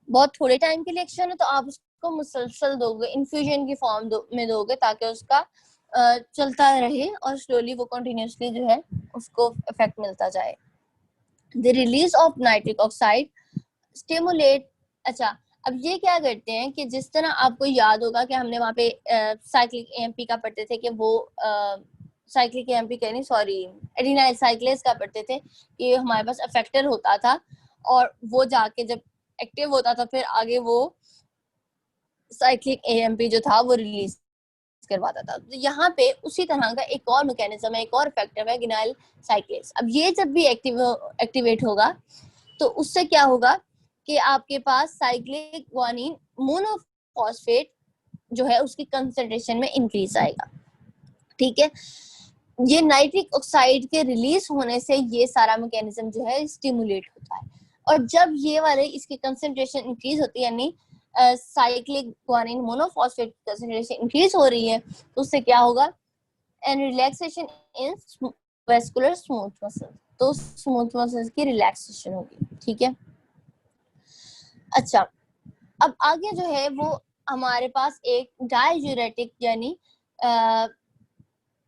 बहुत थोड़े टाइम के लिए एक्शन है तो आप उसको मुसलसल दोगे, इन्फ्यूजन की फॉर्म में दोगे ताकि उसका चलता रहे और स्लोली वो कंटिन्यूअसली जो है उसको इफेक्ट मिलता जाए। The release of nitric oxide stimulate. अच्छा, अब ये क्या करते हैं कि जिस तरह आपको याद होगा कि हमने वहाँ पे साइक्लिक एएमपी का पढ़ते थे कि वो साइक्लिक एएमपी कहनी सॉरी एडिनाइल साइक्लेज का पढ़ते थे कि हमारे पास अफेक्टर होता था और वो जाके जब एक्टिव होता था फिर आगे वो साइक्लिक एएमपी जो था वो रिलीज करवाता था। तो यहाँ पे उसी तरह का एक और मैकेनिज्म है, एक और फैक्टर है गिनाइल साइक्लेज। अब ये जब भी एक्टिवेट होगा तो उससे क्या होगा कि आपके पास साइक्लिक ग्वानिन मोनोफॉस्फेट जो है उसकी कंसंट्रेशन में इंक्रीज आएगा। ठीक है, ये नाइट्रिक ऑक्साइड के रिलीज होने से ये सारा मैकेनिज्म जो है स्टिमुलेट होता है। और जब ये वाले इसकी कंसंट्रेशन इंक्रीज होती है, यानी साइक्लिक ग्वानिन मोनोफॉस्फेट की कंसंट्रेशन इंक्रीज हो रही है, तो उससे क्या होगा, and relaxation in vascular smooth muscles, तो स्मूथ मसल्स की रिलैक्सेशन होगी। ठीक है, अच्छा अब आगे जो है वो हमारे पास एक डाययूरेटिक यानी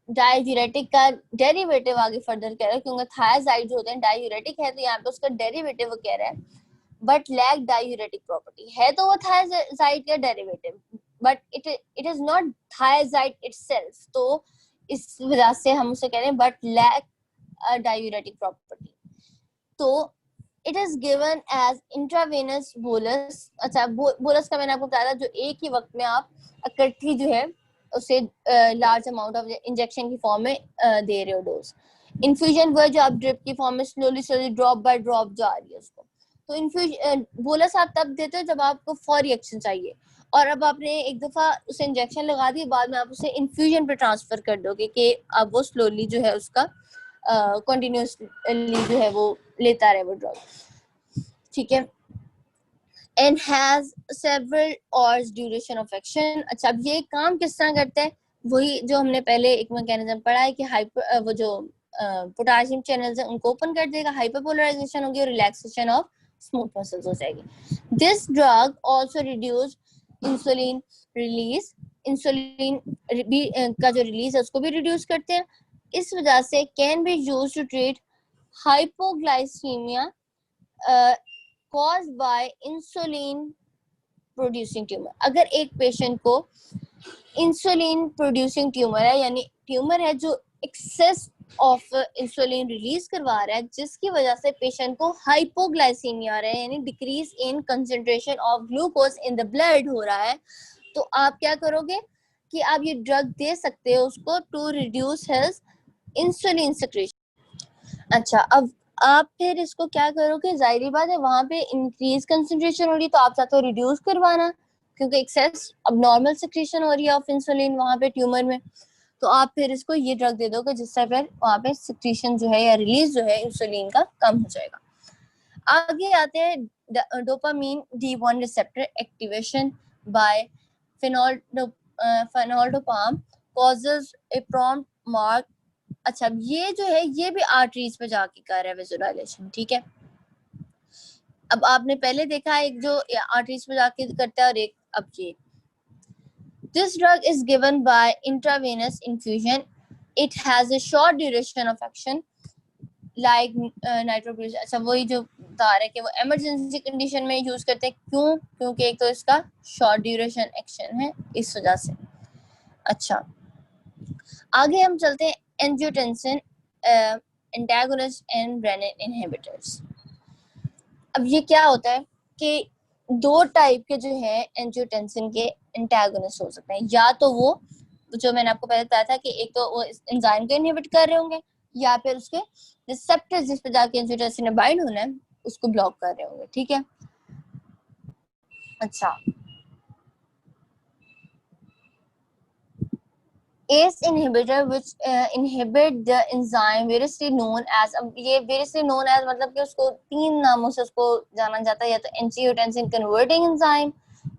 डाययूरेटिक का डेरिवेटिव आगे फर्दर कह रहा है, क्योंकि थायाजाइड जो होते हैं डाययूरेटिक है, तो यहाँ पे उसका डेरिवेटिव वो कह रहा है, बट लैक डाययूरेटिक प्रॉपर्टी है, तो वो थायाजाइड का derivative, but it is not thiazide itself, तो इस वजह से हम उसे कह रहे हैं बट लैक डाययूरेटिक प्रॉपर्टी। तो it is given as intravenous bolus. अच्छा, बोलस का मैंने आपको बताया था, जो एक ही वक्त में आप इकट्ठी जो है उसे लार्ज अमाउंट ऑफ इंजेक्शन की फॉर्म में दे रहे हो डोज। इन्फ्यूजन वो जो आप ड्रिप की फॉर्म में slowly slowly drop by drop जा रही है उसको। तो इन्फ्यूजन बोलस आप तब देते हो जब आपको फौरी एक्शन चाहिए, और अब आपने एक दफा उसे इंजेक्शन लगा दी, बाद में आप उसे इन्फ्यूजन पे ट्रांसफर कर दोगे कि अब वो स्लोली जो है उसका कंटिन्यूसली जो है वो लेता रहे वो ड्रग। ठीक है, and has several hours duration of action. अच्छा, अब ये काम किस तरह करता है, वही जो हमने पहले एक मैकेनिज्म पढ़ा है कि हाइपर वो जो पोटेशियम चैनल्स हैं उनको ओपन कर देगा, हाइपरपोलराइजेशन होगी और रिलैक्सेशन ऑफ स्मूथ मसल्स हो जाएगी। This drug also reduce insulin release, insulin का जो रिलीज है उसको भी रिड्यूस करते हैं। इस वजह से can be used to treat hypoglycaemia caused by insulin producing tumor। अगर एक पेशेंट को इंसुलिन प्रोड्यूसिंग ट्यूमर है, यानी ट्यूमर है जो एक्सेस ऑफ इंसुलिन रिलीज करवा रहा है, जिसकी वजह से पेशेंट को हाइपोग्लाइसीमिया आ रहा है, यानी decrease in concentration of glucose in the blood हो रहा है, तो आप क्या करोगे कि आप ये ड्रग दे सकते हो उसको to reduce his insulin secretion. अच्छा, अब आप फिर इसको क्या करोगे, जाहिर बात है वहां पे इंक्रीज कंसंट्रेशन हो रही, तो आप चाहते हो रिड्यूस करवाना, क्योंकि एक्सेस अब नॉर्मल सिक्रीशन हो रही है ऑफ इंसुलिन वहां पे ट्यूमर में, तो आप फिर इसको ये ड्रग दे दोगे जिससे फिर वहां पे सिक्रीशन जो है या रिलीज जो है इंसुलिन का कम हो जाएगा। आगे आते हैं dopamine D1 receptor activation by fenoldopam causes a prompt mark. अच्छा, ये जो है ये भी आर्टरीज पे जाके कर रहा है विजुअलाइजेशन। ठीक है, अब आपने पहले देखा एक जो आर्टरीज पे जाके करता है और एक अब ये। This drug is given by intravenous infusion. It has a short duration of action like nitrofuran। अच्छा, वही जो बता रहे कि वो इमरजेंसी कंडीशन में यूज करते हैं, क्यों, क्योंकि एक तो इसका शॉर्ट ड्यूरेशन एक्शन है इस वजह से। अच्छा, आगे हम चलते हैं angiotensin antagonist and renin inhibitors. अब ये क्या होता है कि दो टाइप के जो है एंजियोटेंसिन के एंटागोनिस्ट हो सकते हैं, या तो वो जो मैंने आपको पहले बताया था कि एक तो वो एंजाइम को इनहिबिट कर रहे होंगे, या फिर उसके रिसेप्टर्स जिस पे जाके एंजियोटेंसिन ने बाइंड होना है उसको ब्लॉक कर रहे होंगे। ठीक है, अच्छा, ACE inhibitor which inhibit the enzyme variously known as, अब ये variously known as मतलब कि उसको तीन नामों से उसको जाना जाता है, या तो angiotensin converting enzyme,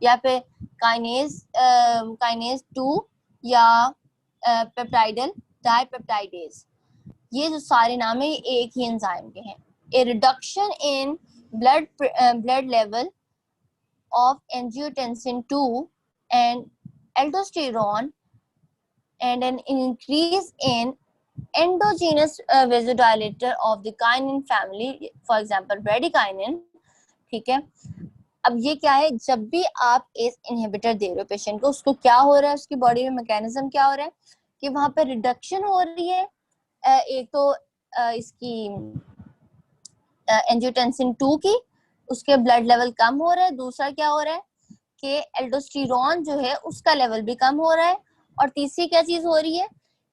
या फिर kinase 2, या peptidal dipeptidase। ये जो सारे नाम है ये एक ही एंजाइम के हैं। A reduction in blood level of angiotensin 2 and aldosterone and an increase in endogenous vasodilator of the kinin family, for example bradykinin। ठीक है, अब ये क्या है, जब भी आप एस इनहिबिटर दे रहे हो पेशेंट को, उसको क्या हो रहा है, उसकी बॉडी में मैकेनिज्म क्या हो रहा है कि वहां पर रिडक्शन हो रही है, एक तो इसकी एंजियोटेंसिन 2 की, उसके ब्लड लेवल कम हो रहा है, दूसरा क्या हो रहा है कि एल्डोस्टेरोन जो है उसका लेवल भी कम हो रहा है, और तीसरी क्या चीज हो रही है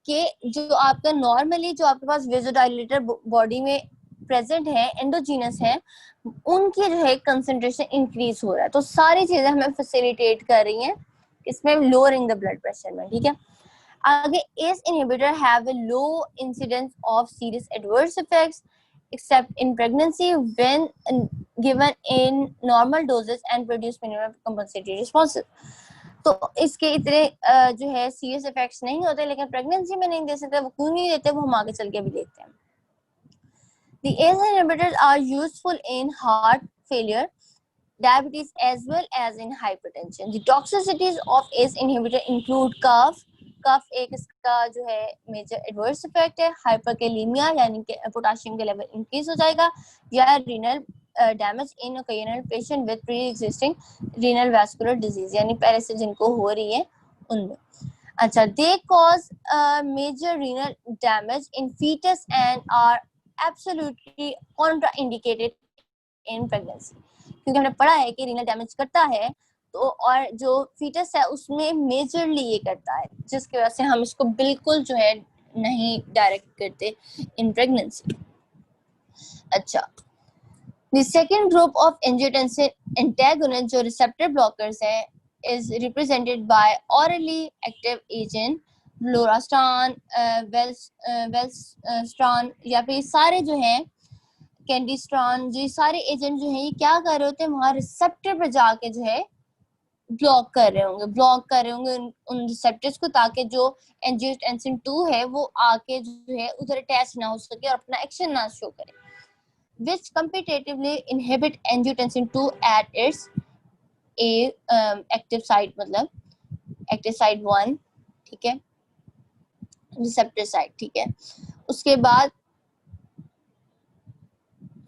कि जो आपका नॉर्मली जो आपके पास वेजोडाइलेटर बॉडी में प्रेजेंट है, एंडोजीनस है, उनकी जो है कंसंट्रेशन इंक्रीज हो रहा है। तो सारी चीजें हमें फैसिलिटेट कर रही हैं इसमें लोअरिंग द ब्लड प्रेशर में, ठीक है। आगे ACE inhibitor have a low incidence of serious adverse effects except in pregnancy when given in normal doses and produce minimal compensatory responses. तो इसके इतने जो है सीरियस इफेक्ट्स नहीं होते, लेकिन प्रेगनेंसी में नहीं दे सकते। वो क्यों नहीं देते, वो हम आगे चल के भी देखते हैं। The ACE inhibitors are useful in heart failure, diabetes as well as in hypertension. The toxicities of ACE inhibitor include cough एक इसका जो है मेजर एडवर्स इफेक्ट है, हाइपरकैलेमिया यानी कि पोटाशियम का लेवल इंक्रीज हो जाएगा, या renal damage in occasional patient with pre existing renal vascular disease, यानी पहले से जिनको हो रही है उनमें। अच्छा, they cause major renal damage in foetus and are absolutely contraindicated in pregnancy, क्योंकि हमने पढ़ा है कि रीनल डैमेज करता है तो, और जो फीटस है उसमें मेजरली ये करता है, जिसकी वजह से हम इसको बिल्कुल जो है नहीं डायरेक्ट करते इन प्रेगनेंसी। अच्छा, the second group of angiotensin antagonist जो रिसेप्टर ब्लॉकर्स हैं is represented by orally active agent लोरास्टान, वेल्स्ट्रॉन, या फिर सारे जो हैं कैंडिस्ट्रॉन, जो सारे एजेंट जो हैं ये क्या कर रहे होते हैं, वहां रिसेप्टर पर जाके जो है ब्लॉक कर रहे होंगे उन रिसेप्टर्स को, ताकि जो एंजियोटेंसिन 2 है वो आके जो है उधर अटैच ना हो सके और अपना एक्शन ना शो करे, which competitively inhibit angiotensin 2 at its active site, मतलब एक्टिव साइट 1, ठीक है, रिसेप्टर साइट, ठीक है। उसके बाद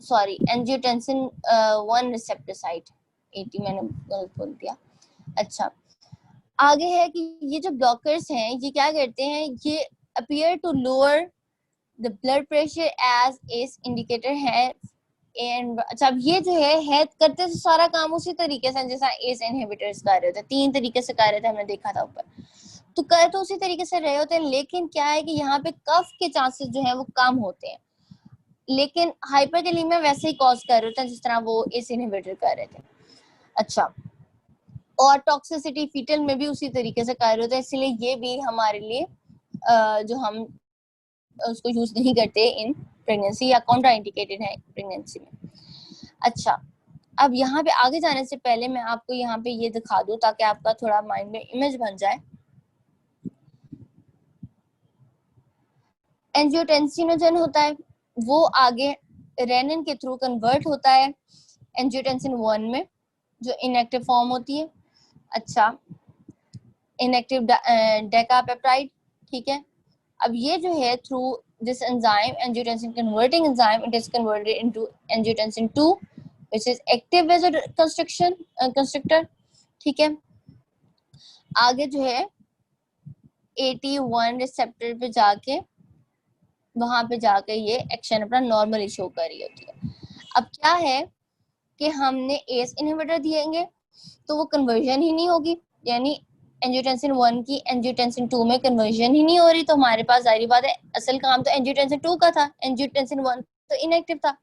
सॉरी, एंजियोटेंसिन 1 रिसेप्टर साइट 80, मैंने गलत बोल दिया। अच्छा, आगे है कि ये जो ब्लॉकर्स हैं ये क्या करते हैं, ये appear to lower the blood pressure as as indicator है। एंड अच्छा, अब ये जो है करते तो सारा काम उसी तरीके से जैसा एस इनहिबिटर्स कर रहे थे, 3 तरीके से कर रहे थे, हमने देखा था ऊपर, तो कर तो उसी तरीके से रहे होते हैं, लेकिन क्या है कि यहाँ पे कफ के चांसेस जो है वो कम होते हैं, लेकिन हाइपरकैलेमिया वैसे ही कॉज कर रहे थे जिस तरह वो एस इनहिबिटर कर रहे थे। अच्छा, और टॉक्सिसिटी फीटल में भी उसी तरीके से कर रहे होते हैं, इसलिए ये भी हमारे लिए जो हम उसको यूज नहीं करते इन प्रेगनेंसी, या कॉन्ट्राइंडिकेटेड है प्रेगनेंसी में। अच्छा, अब यहाँ पे आगे जाने से पहले मैं आपको यहाँ पे ये दिखा दूं ताकि आपका थोड़ा माइंड में इमेज बन जाए। एंजियोटेंसिनोजन होता है, वो आगे रेनिन के थ्रू कन्वर्ट होता है एंजियोटेंसिन 1 में, जो इनएक्टिव फॉर्म होती है। अच्छा, इनएक्टिव डेकापेप्टाइड, ठीक है। अब ये जो है through this enzyme angiotensin converting enzyme, it is converted into angiotensin 2 which is active constructor, ठीक है। आगे जो है 81 रिसेप्टर पे जाके वहां पे जाके ये एक्शन अपना नॉर्मली शो कर रही होती है। अब क्या है कि हमने एस इनहिबिटर दिएंगे तो वो कन्वर्जन ही नहीं होगी, यानी एंजियोटेंसिन 1 की एंजियोटेंसिन 2 में कन्वर्जन ही नहीं हो रही, तो हमारे पास जाहिर बात है असल काम तो एंजियोटेंसिन 2 का था, एंजियोटेंसिन 1 तो इनएक्टिव था,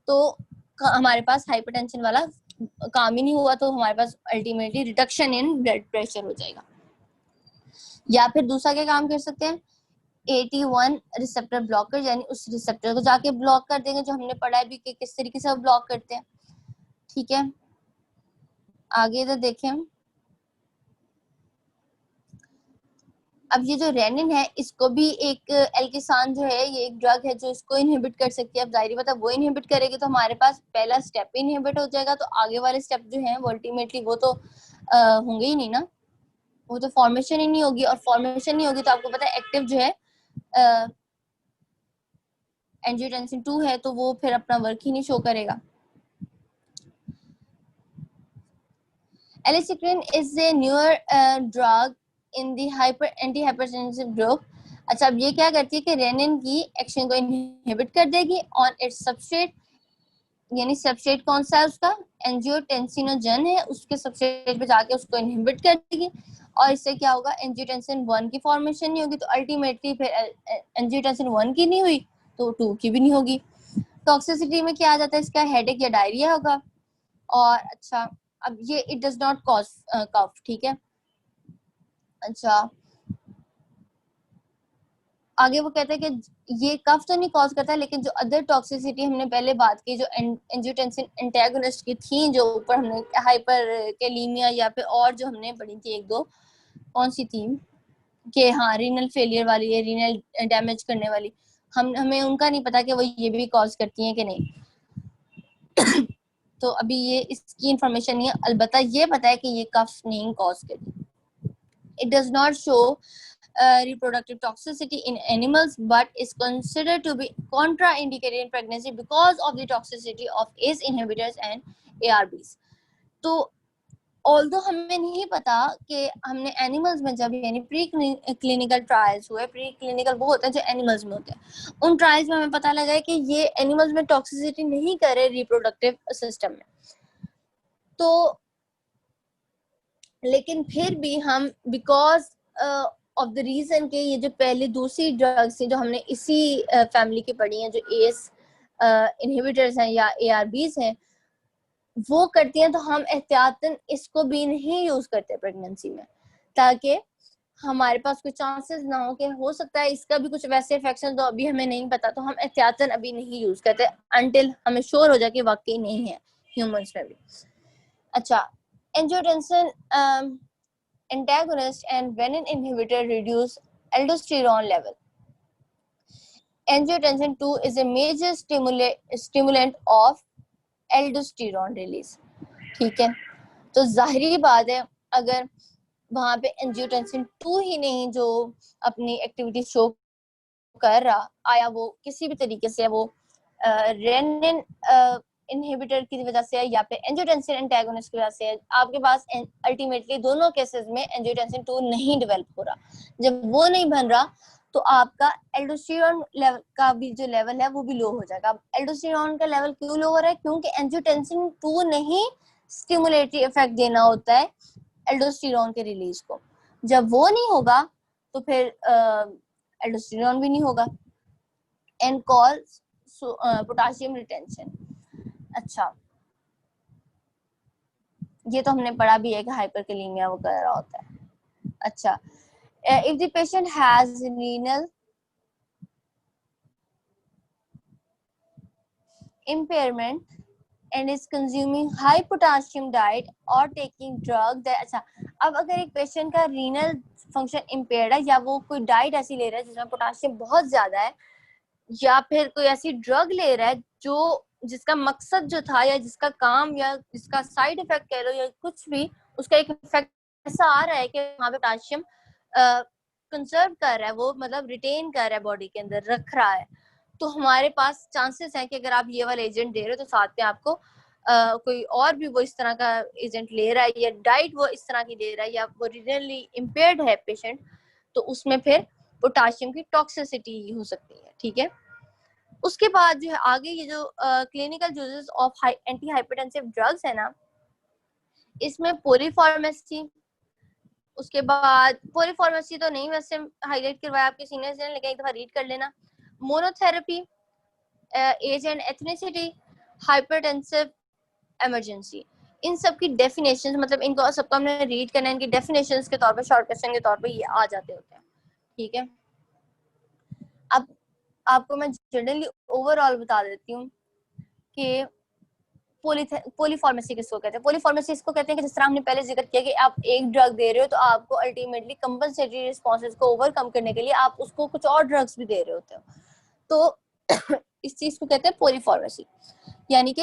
तो हमारे पास हाइपरटेंशन वाला काम ही नहीं हुआ, तो हमारे पास ultimately reduction in blood pressure हो जाएगा। या फिर दूसरा क्या काम कर सकते हैं, 81 रिसेप्टर ब्लॉकर, यानी उस रिसेप्टर को जाके ब्लॉक कर देंगे, जो हमने पढ़ा है भी कि किस तरीके से वो ब्लॉक करते हैं, ठीक है। आगे तो देखें, अब ये जो रेनिन है इसको भी एक एल्किसान जो है ये एक ड्रग है जो इसको इनहिबिट कर सकती है। अब जाहिर बात है वो इनहिबिट करेगी तो हमारे पास पहला स्टेप इनहिबिट हो जाएगा, तो आगे वाले स्टेप जो हैं वो अल्टीमेटली वो तो होंगे ही नहीं ना, वो तो फॉर्मेशन ही नहीं होगी, और फॉर्मेशन नहीं होगी तो आपको पता है एक्टिव जो है एंजियोटेंसिन 2 है तो वो फिर अपना वर्क ही नहीं शो करेगा। Aliskiren is a newer drug in the anti hypertensive group. अच्छा, अब ये क्या करती है कि रेनिन की एक्शन को इनहिबिट कर देगी ऑन इट्स सबस्ट्रेट यानी सबस्ट्रेट कौन सा है उसका, एंजियोटेंसिनोजन है, उसके सबस्ट्रेट पे जाके उसको इनहिबिट कर देगी और इससे क्या होगा, एंजियोटेंसिन 1 की फॉर्मेशन नहीं होगी, तो अल्टीमेटली फिर एंजियोटेंसिन 1 की नहीं हुई तो 2 की भी नहीं होगी। टॉक्सिसिटी में क्या आ जाता है इसका, हेडेक या डायरिया होगा। और अच्छा, अब ये इट डज नॉट कॉज कफ, ठीक है। अच्छा, आगे वो कहते हैं कि ये कफ तो नहीं कॉज करता है, लेकिन जो अदर टॉक्सिसिटी हमने पहले बात की, जो एंजियोटेंसिन एंटागोनिस्ट की थी, जो ऊपर हमने हाइपरकैलीमिया या फिर और जो हमने पढ़ी थी एक दो, कौन सी थी कि हाँ रीनल फेलियर वाली है, रीनल डैमेज करने वाली, हमें उनका नहीं पता कि वो ये भी कॉज करती हैं कि नहीं। तो अभी ये इसकी इंफॉर्मेशन नहीं है, अलबत्ता ये पता है कि ये कफ नहीं कॉज करती। It does not show reproductive toxicity in animals but is considered to be contraindicated in pregnancy because of the toxicity of ACE inhibitors and ARBs. तो ऑल्दो हमें नहीं पता कि हमने एनिमल्स में जब यानी प्री क्लिनिकल ट्रायल्स हुए, प्री क्लिनिकल वो होते हैं जो एनिमल्स में होते हैं, उन ट्रायल्स में हमें पता लगा है कि ये एनिमल्स में टॉक्सिसिटी नहीं करे रिप्रोडक्टिव सिस्टम में। तो लेकिन फिर भी हम बिकॉज ऑफ द रीजन के ये जो पहले दूसरी ड्रग्स जो हमने इसी फैमिली की पढ़ी हैं, जो एस इनहिबिटर्स हैं या एआरबीज हैं, वो करती हैं, तो हम एहतियातन इसको भी नहीं यूज करते प्रेगनेंसी में, ताकि हमारे पास कोई चांसेस ना हो कि हो सकता है इसका भी कुछ वैसे इफेक्शन तो अभी हमें नहीं पता, तो हम एहतियातन अभी नहीं यूज करते अंटिल हमें श्योर हो जाए कि वाकई नहीं है ह्यूमंस में भी। अच्छा, angiotensin antagonist and venin inhibitor reduce aldosterone level. Angiotensin 2 is a major stimulant of aldosterone release. ठीक है, तो जाहिर बात है अगर वहां पे एंजियोटेंसिन 2 ही नहीं जो अपनी एक्टिविटी शो कर रहा, आया वो किसी भी तरीके से वो रेनिन इनहिबिटर की वजह से या फिर एंजियोटेंसिन एंटागोनिस्ट की वजह से, आपके पास अल्टीमेटली दोनों केसेस में एंजियोटेंसिन 2 नहीं डेवलप हो रहा। जब वो नहीं बन रहा तो आपका एल्डोस्टेरोन लेवल का भी जो लेवल है वो भी लो हो जाएगा। एल्डोस्टेरोन का लेवल क्यों लो हो रहा है, क्योंकि एंजियोटेंसिन 2 नहीं स्टिमुलेटरी इफेक्ट देना होता है एल्डोस्टेरोन के रिलीज को। जब वो नहीं होगा तो फिर एल्डोस्टेरोन भी नहीं होगा एंड कॉज पोटेशियम रिटेंशन। अच्छा, ये तो हमने पढ़ा भी है कि हाइपरकैलीमिया वगैरह होता है। अच्छा, if the patient has renal impairment and is consuming high potassium diet or taking drug that, अच्छा, अब अगर एक पेशेंट का रीनल फंक्शन इम्पेयर्ड है या वो कोई डाइट ऐसी ले रहा है जिसमें पोटाशियम बहुत ज्यादा है, या फिर कोई ऐसी ड्रग ले रहा है जो जिसका मकसद जो था या जिसका काम या जिसका साइड इफेक्ट कह लो या कुछ भी, उसका एक इफेक्ट ऐसा आ रहा है कि वहां पे पोटाशियम कंजर्व कर रहा है, वो मतलब रिटेन कर रहा है, बॉडी के अंदर रख रहा है, तो हमारे पास चांसेस हैं कि अगर आप ये वाला एजेंट दे रहे हो तो साथ में आपको कोई और भी वो इस तरह का एजेंट ले रहा है या डाइट वो इस तरह की दे रहा है या वो रीनली इम्पेयर्ड है पेशेंट, तो उसमें फिर पोटाशियम की टॉक्सिसिटी हो सकती है। ठीक है, उसके बाद जो है आगे ये जो clinical uses of anti hypertensive drugs है ना, इसमें पॉलीफार्मेसी, उसके बाद पॉलीफार्मेसी तो नहीं वैसे हाईलाइट करवाया आपके सीनियर्स ने, लेकिन एक दफा रीड कर लेना। Monotherapy, age and ethnicity, hypertensive emergency, इन सब की डेफिनेशंस, मतलब इनको सबको हमने रीड करना है, इनकी डेफिनेशंस के तौर पे शॉर्ट क्वेश्चन के तौर पे ये आ जाते होते हैं। ठीक है, अब आपको मैं जनरली ओवरऑल बता देती हूँ कि पॉलीफार्मेसी किसको कहते हैं। पॉलीफार्मेसी इसको कहते हैं कि जिस तरह हमने पहले जिक्र किया कि आप एक ड्रग दे रहे हो तो आपको अल्टीमेटली कंपनसेटरी रिस्पॉन्सेज को ओवरकम करने के लिए आप उसको कुछ और ड्रग्स भी दे रहे होते हो, तो इस चीज को कहते हैं पॉलीफार्मेसी, यानी कि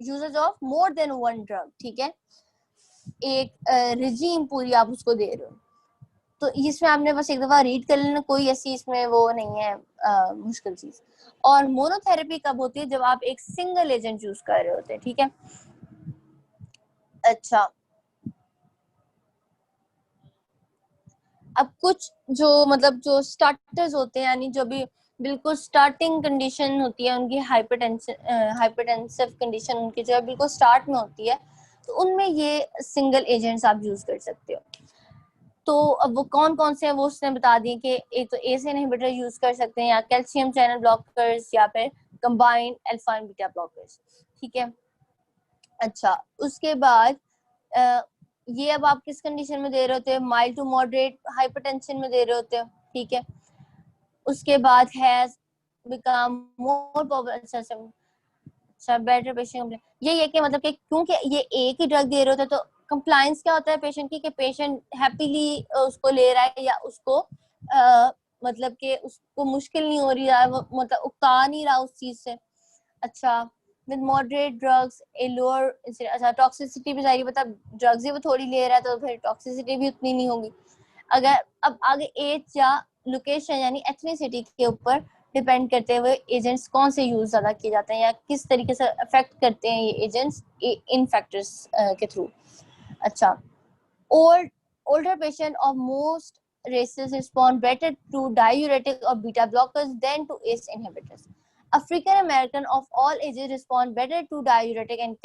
usages of more than one drug. ठीक है, एक रिजीम पूरी आप उसको दे रहे हो, तो इसमें आपने बस एक दफा रीड कर लेना, कोई ऐसी इसमें वो नहीं है मुश्किल चीज। और मोनोथेरेपी कब होती है, जब आप एक सिंगल एजेंट यूज कर रहे होते हैं। ठीक है, अच्छा, अब कुछ जो मतलब जो स्टार्टर्स होते हैं, यानी जो भी बिल्कुल स्टार्टिंग कंडीशन होती है उनकी हाइपरटेंसिव कंडीशन उनकी जो है बिल्कुल स्टार्ट में होती है, तो उनमें ये सिंगल एजेंट्स आप यूज कर सकते हो। तो अब वो कौन कौन से हैं वो उसने बता दिए कि एक तो एस इनहिबिटर यूज कर सकते हैं, या कैल्शियम चैनल ब्लॉकर्स, या फिर combined alpha and beta blockers. ठीक है। अच्छा, उसके बाद ये अब आप किस कंडीशन में दे रहे होते हैं, माइल्ड टू मॉडरेट हाइपरटेंशन में दे रहे होते हो। ठीक है। उसके बाद हैज बिकम मोर पॉपुलर, अच्छा बेटर पेशेंट, यही है कि मतलब कि क्योंकि ये एक ही ड्रग दे रहे होते हैं, तो कंप्लायंस क्या होता है पेशेंट की, कि पेशेंट हैप्पीली उसको ले रहा है, या उसको मतलब कि उसको मुश्किल नहीं हो रही है, वो मतलब उकता नहीं रहा उस चीज से। अच्छा, with moderate drugs a lower, अच्छा टॉक्सिसिटी भी जाएगी, मतलब ड्रग्स ही वो थोड़ी ले रहा है तो फिर टॉक्सिसिटी भी उतनी नहीं होगी। अगर अब आगे एज या लोकेशन यानी एथनिसिटी के ऊपर डिपेंड करते हुए एजेंट्स कौन से यूज ज्यादा किए जाते हैं, या किस तरीके से अफेक्ट करते हैं ये एजेंट्स इन फैक्टर्स के थ्रू। अच्छा, old older patient of most races respond better to diuretic or beta blockers than to ACE inhibitors. African American of all ages respond better to diuretic and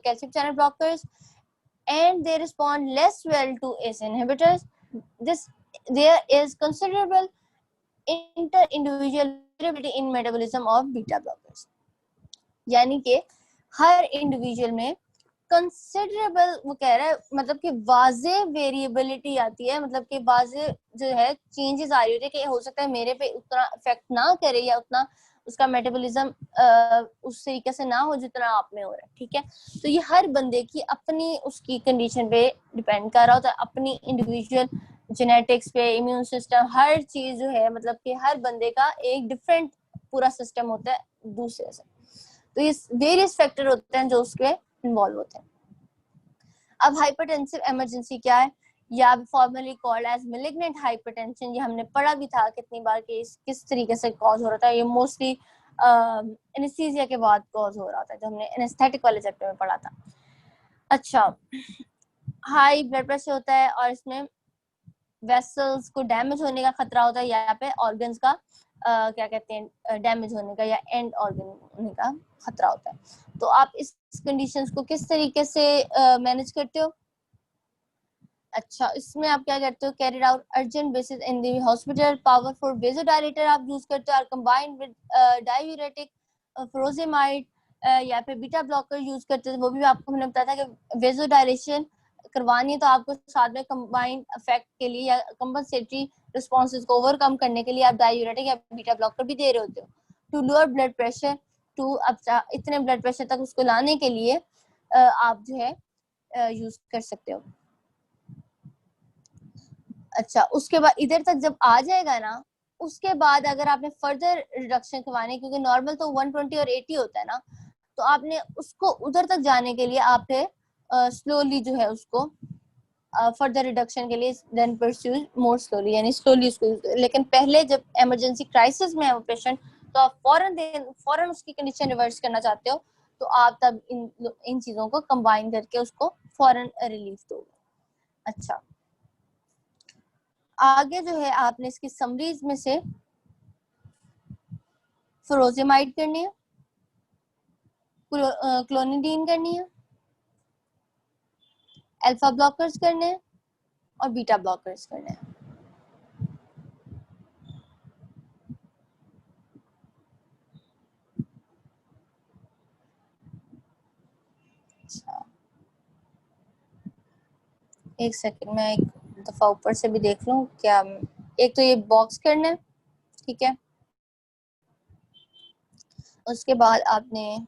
calcium channel blockers, and they respond less well to ACE inhibitors. This there is considerable inter-individual variability in metabolism of beta blockers. यानी कि हर individual में considerable, वो कह रहा है मतलब कि वाजे वेरिएबिलिटी आती है, मतलब कि वाजे जो है चेंजेस आ रही होती है, कि हो सकता है मेरे पे उतना इफेक्ट ना करे, या उतना उसका मेटाबॉलिज्म उस तरीके से ना हो जितना आप में हो रहा है। ठीक है। तो ये हर बंदे की अपनी उसकी कंडीशन पे डिपेंड कर रहा होता है, अपनी इंडिविजुअल जेनेटिक्स पे, इम्यून सिस्टम, हर चीज जो है, मतलब कि हर बंदे का एक डिफरेंट पूरा सिस्टम होता है दूसरे से। तो ये वेरियस फैक्टर होते हैं जो उसके इन्वॉल्व होते हैं। अब हाइपरटेंसिव इमरजेंसी क्या है, या formally called as malignant hypertension, ये हमने पढ़ा भी था कितनी बार कि किस तरीके से कॉज हो रहा था। ये मोस्टली एनेस्थीसिया के बाद कॉज हो रहा था, जो हमने एनेस्थेटिक वाले चैप्टर में पढ़ा था। अच्छा, हाई ब्लड प्रेशर होता है और इसमें वेसल्स को डैमेज होने का खतरा होता है, या पे ऑर्गन्स का क्या कहते हैं डैमेज होने का, या एंड ऑर्गन होने का खतरा होता है। तो आप इस कंडीशंस को किस तरीके से मैनेज करते हो? अच्छा, इसमें आप क्या करते हो, carried out urgent basis in the hospital, powerful vasodilator आप यूज करते हो, और कंबाइंड विद डायूरेटिक, फ्रोजेमाइड, या फिर बीटा ब्लॉकर यूज करते हो। वो भी आपको मैंने बताया था कि वेजोडाइलेशन करवानी है तो आपको साथ में कंबाइंड इफेक्ट के लिए या कंपनसेटरी रिस्पॉन्सेज को ओवरकम करने के लिए आप डायूरेटिक या बीटा ब्लॉकर भी दे रहे होते हो। To lower blood pressure, to अब इतने ब्लड प्रेशर तक उसको लाने के लिए आप जो है यूज कर सकते हो। अच्छा, उसके बाद इधर तक जब आ जाएगा ना, उसके बाद अगर आपने फर्दर रिडक्शन करवाने, क्योंकि नॉर्मल तो 120 और 80 होता है ना, तो आपने उसको उधर तक जाने के लिए आप स्लोली जो है उसको फर्दर रिडक्शन के लिए देन परस्यू मोर स्लोली, यानी स्लोली उसको, लेकिन पहले जब इमरजेंसी क्राइसिस में है वो पेशेंट, तो आप फौरन उसकी कंडीशन रिवर्स करना चाहते हो, तो आप तब इन चीजों को कंबाइन करके उसको फौरन रिलीफ दोगे। अच्छा, आगे जो है आपने इसकी समरीज में से फ्रोजेमाइड करनी है, क्लोनिडीन करनी है, अल्फा ब्लॉकर्स करने हैं, और बीटा ब्लॉकर्स करने हैं। अच्छा, एक सेकंड, मैं एक दफा ऊपर से भी देख लूं क्या। एक तो ये बॉक्स करना है, ठीक है। उसके बाद आपने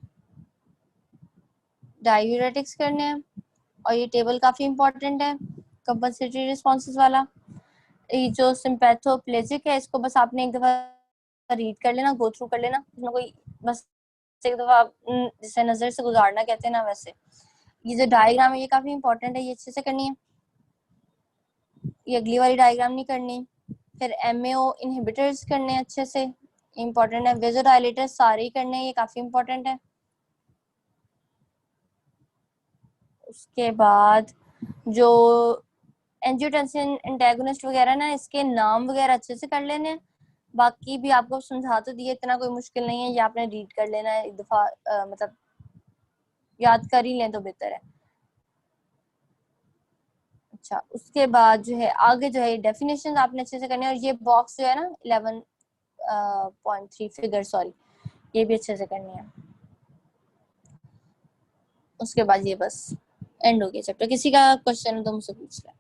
डायूरेटिक्स करने हैं, और ये टेबल काफी इंपॉर्टेंट है कंपनसेटरी रिस्पॉन्सेज वाला। ये जो सिंपैथोप्लेजिक है, इसको बस आपने एक दफा रीड कर लेना, गो थ्रू कर लेना, इसमें कोई बस एक दफा जैसे नजर से गुजारना कहते हैं ना, वैसे। ये जो डायग्राम है ये काफी इंपॉर्टेंट है, ये अच्छे से करनी है, ये अगली वाली डायग्राम नहीं करनी। फिर MAO इनहिबिटर्स करने अच्छे से, इंपॉर्टेंट है। वेजोडाइलेटर्स सारे ही करने, ये काफी इंपॉर्टेंट है। उसके बाद जो एंजियोटेंसिन एंटागोनिस्ट वगैरह ना, इसके नाम वगैरह अच्छे से कर लेने, बाकी भी आपको समझा तो दिए, इतना कोई मुश्किल नहीं है, ये आपने रीड कर लेना है एक दफा, मतलब याद कर ही लें तो बेहतर है। अच्छा, उसके बाद जो है आगे जो है डेफिनेशन आपने अच्छे से करनी है, और ये बॉक्स जो है ना 11.3 फिगर, सॉरी, ये भी अच्छे से करनी है। उसके बाद ये बस एंड हो गया चैप्टर। किसी का क्वेश्चन हो तो मुझसे पूछ लें।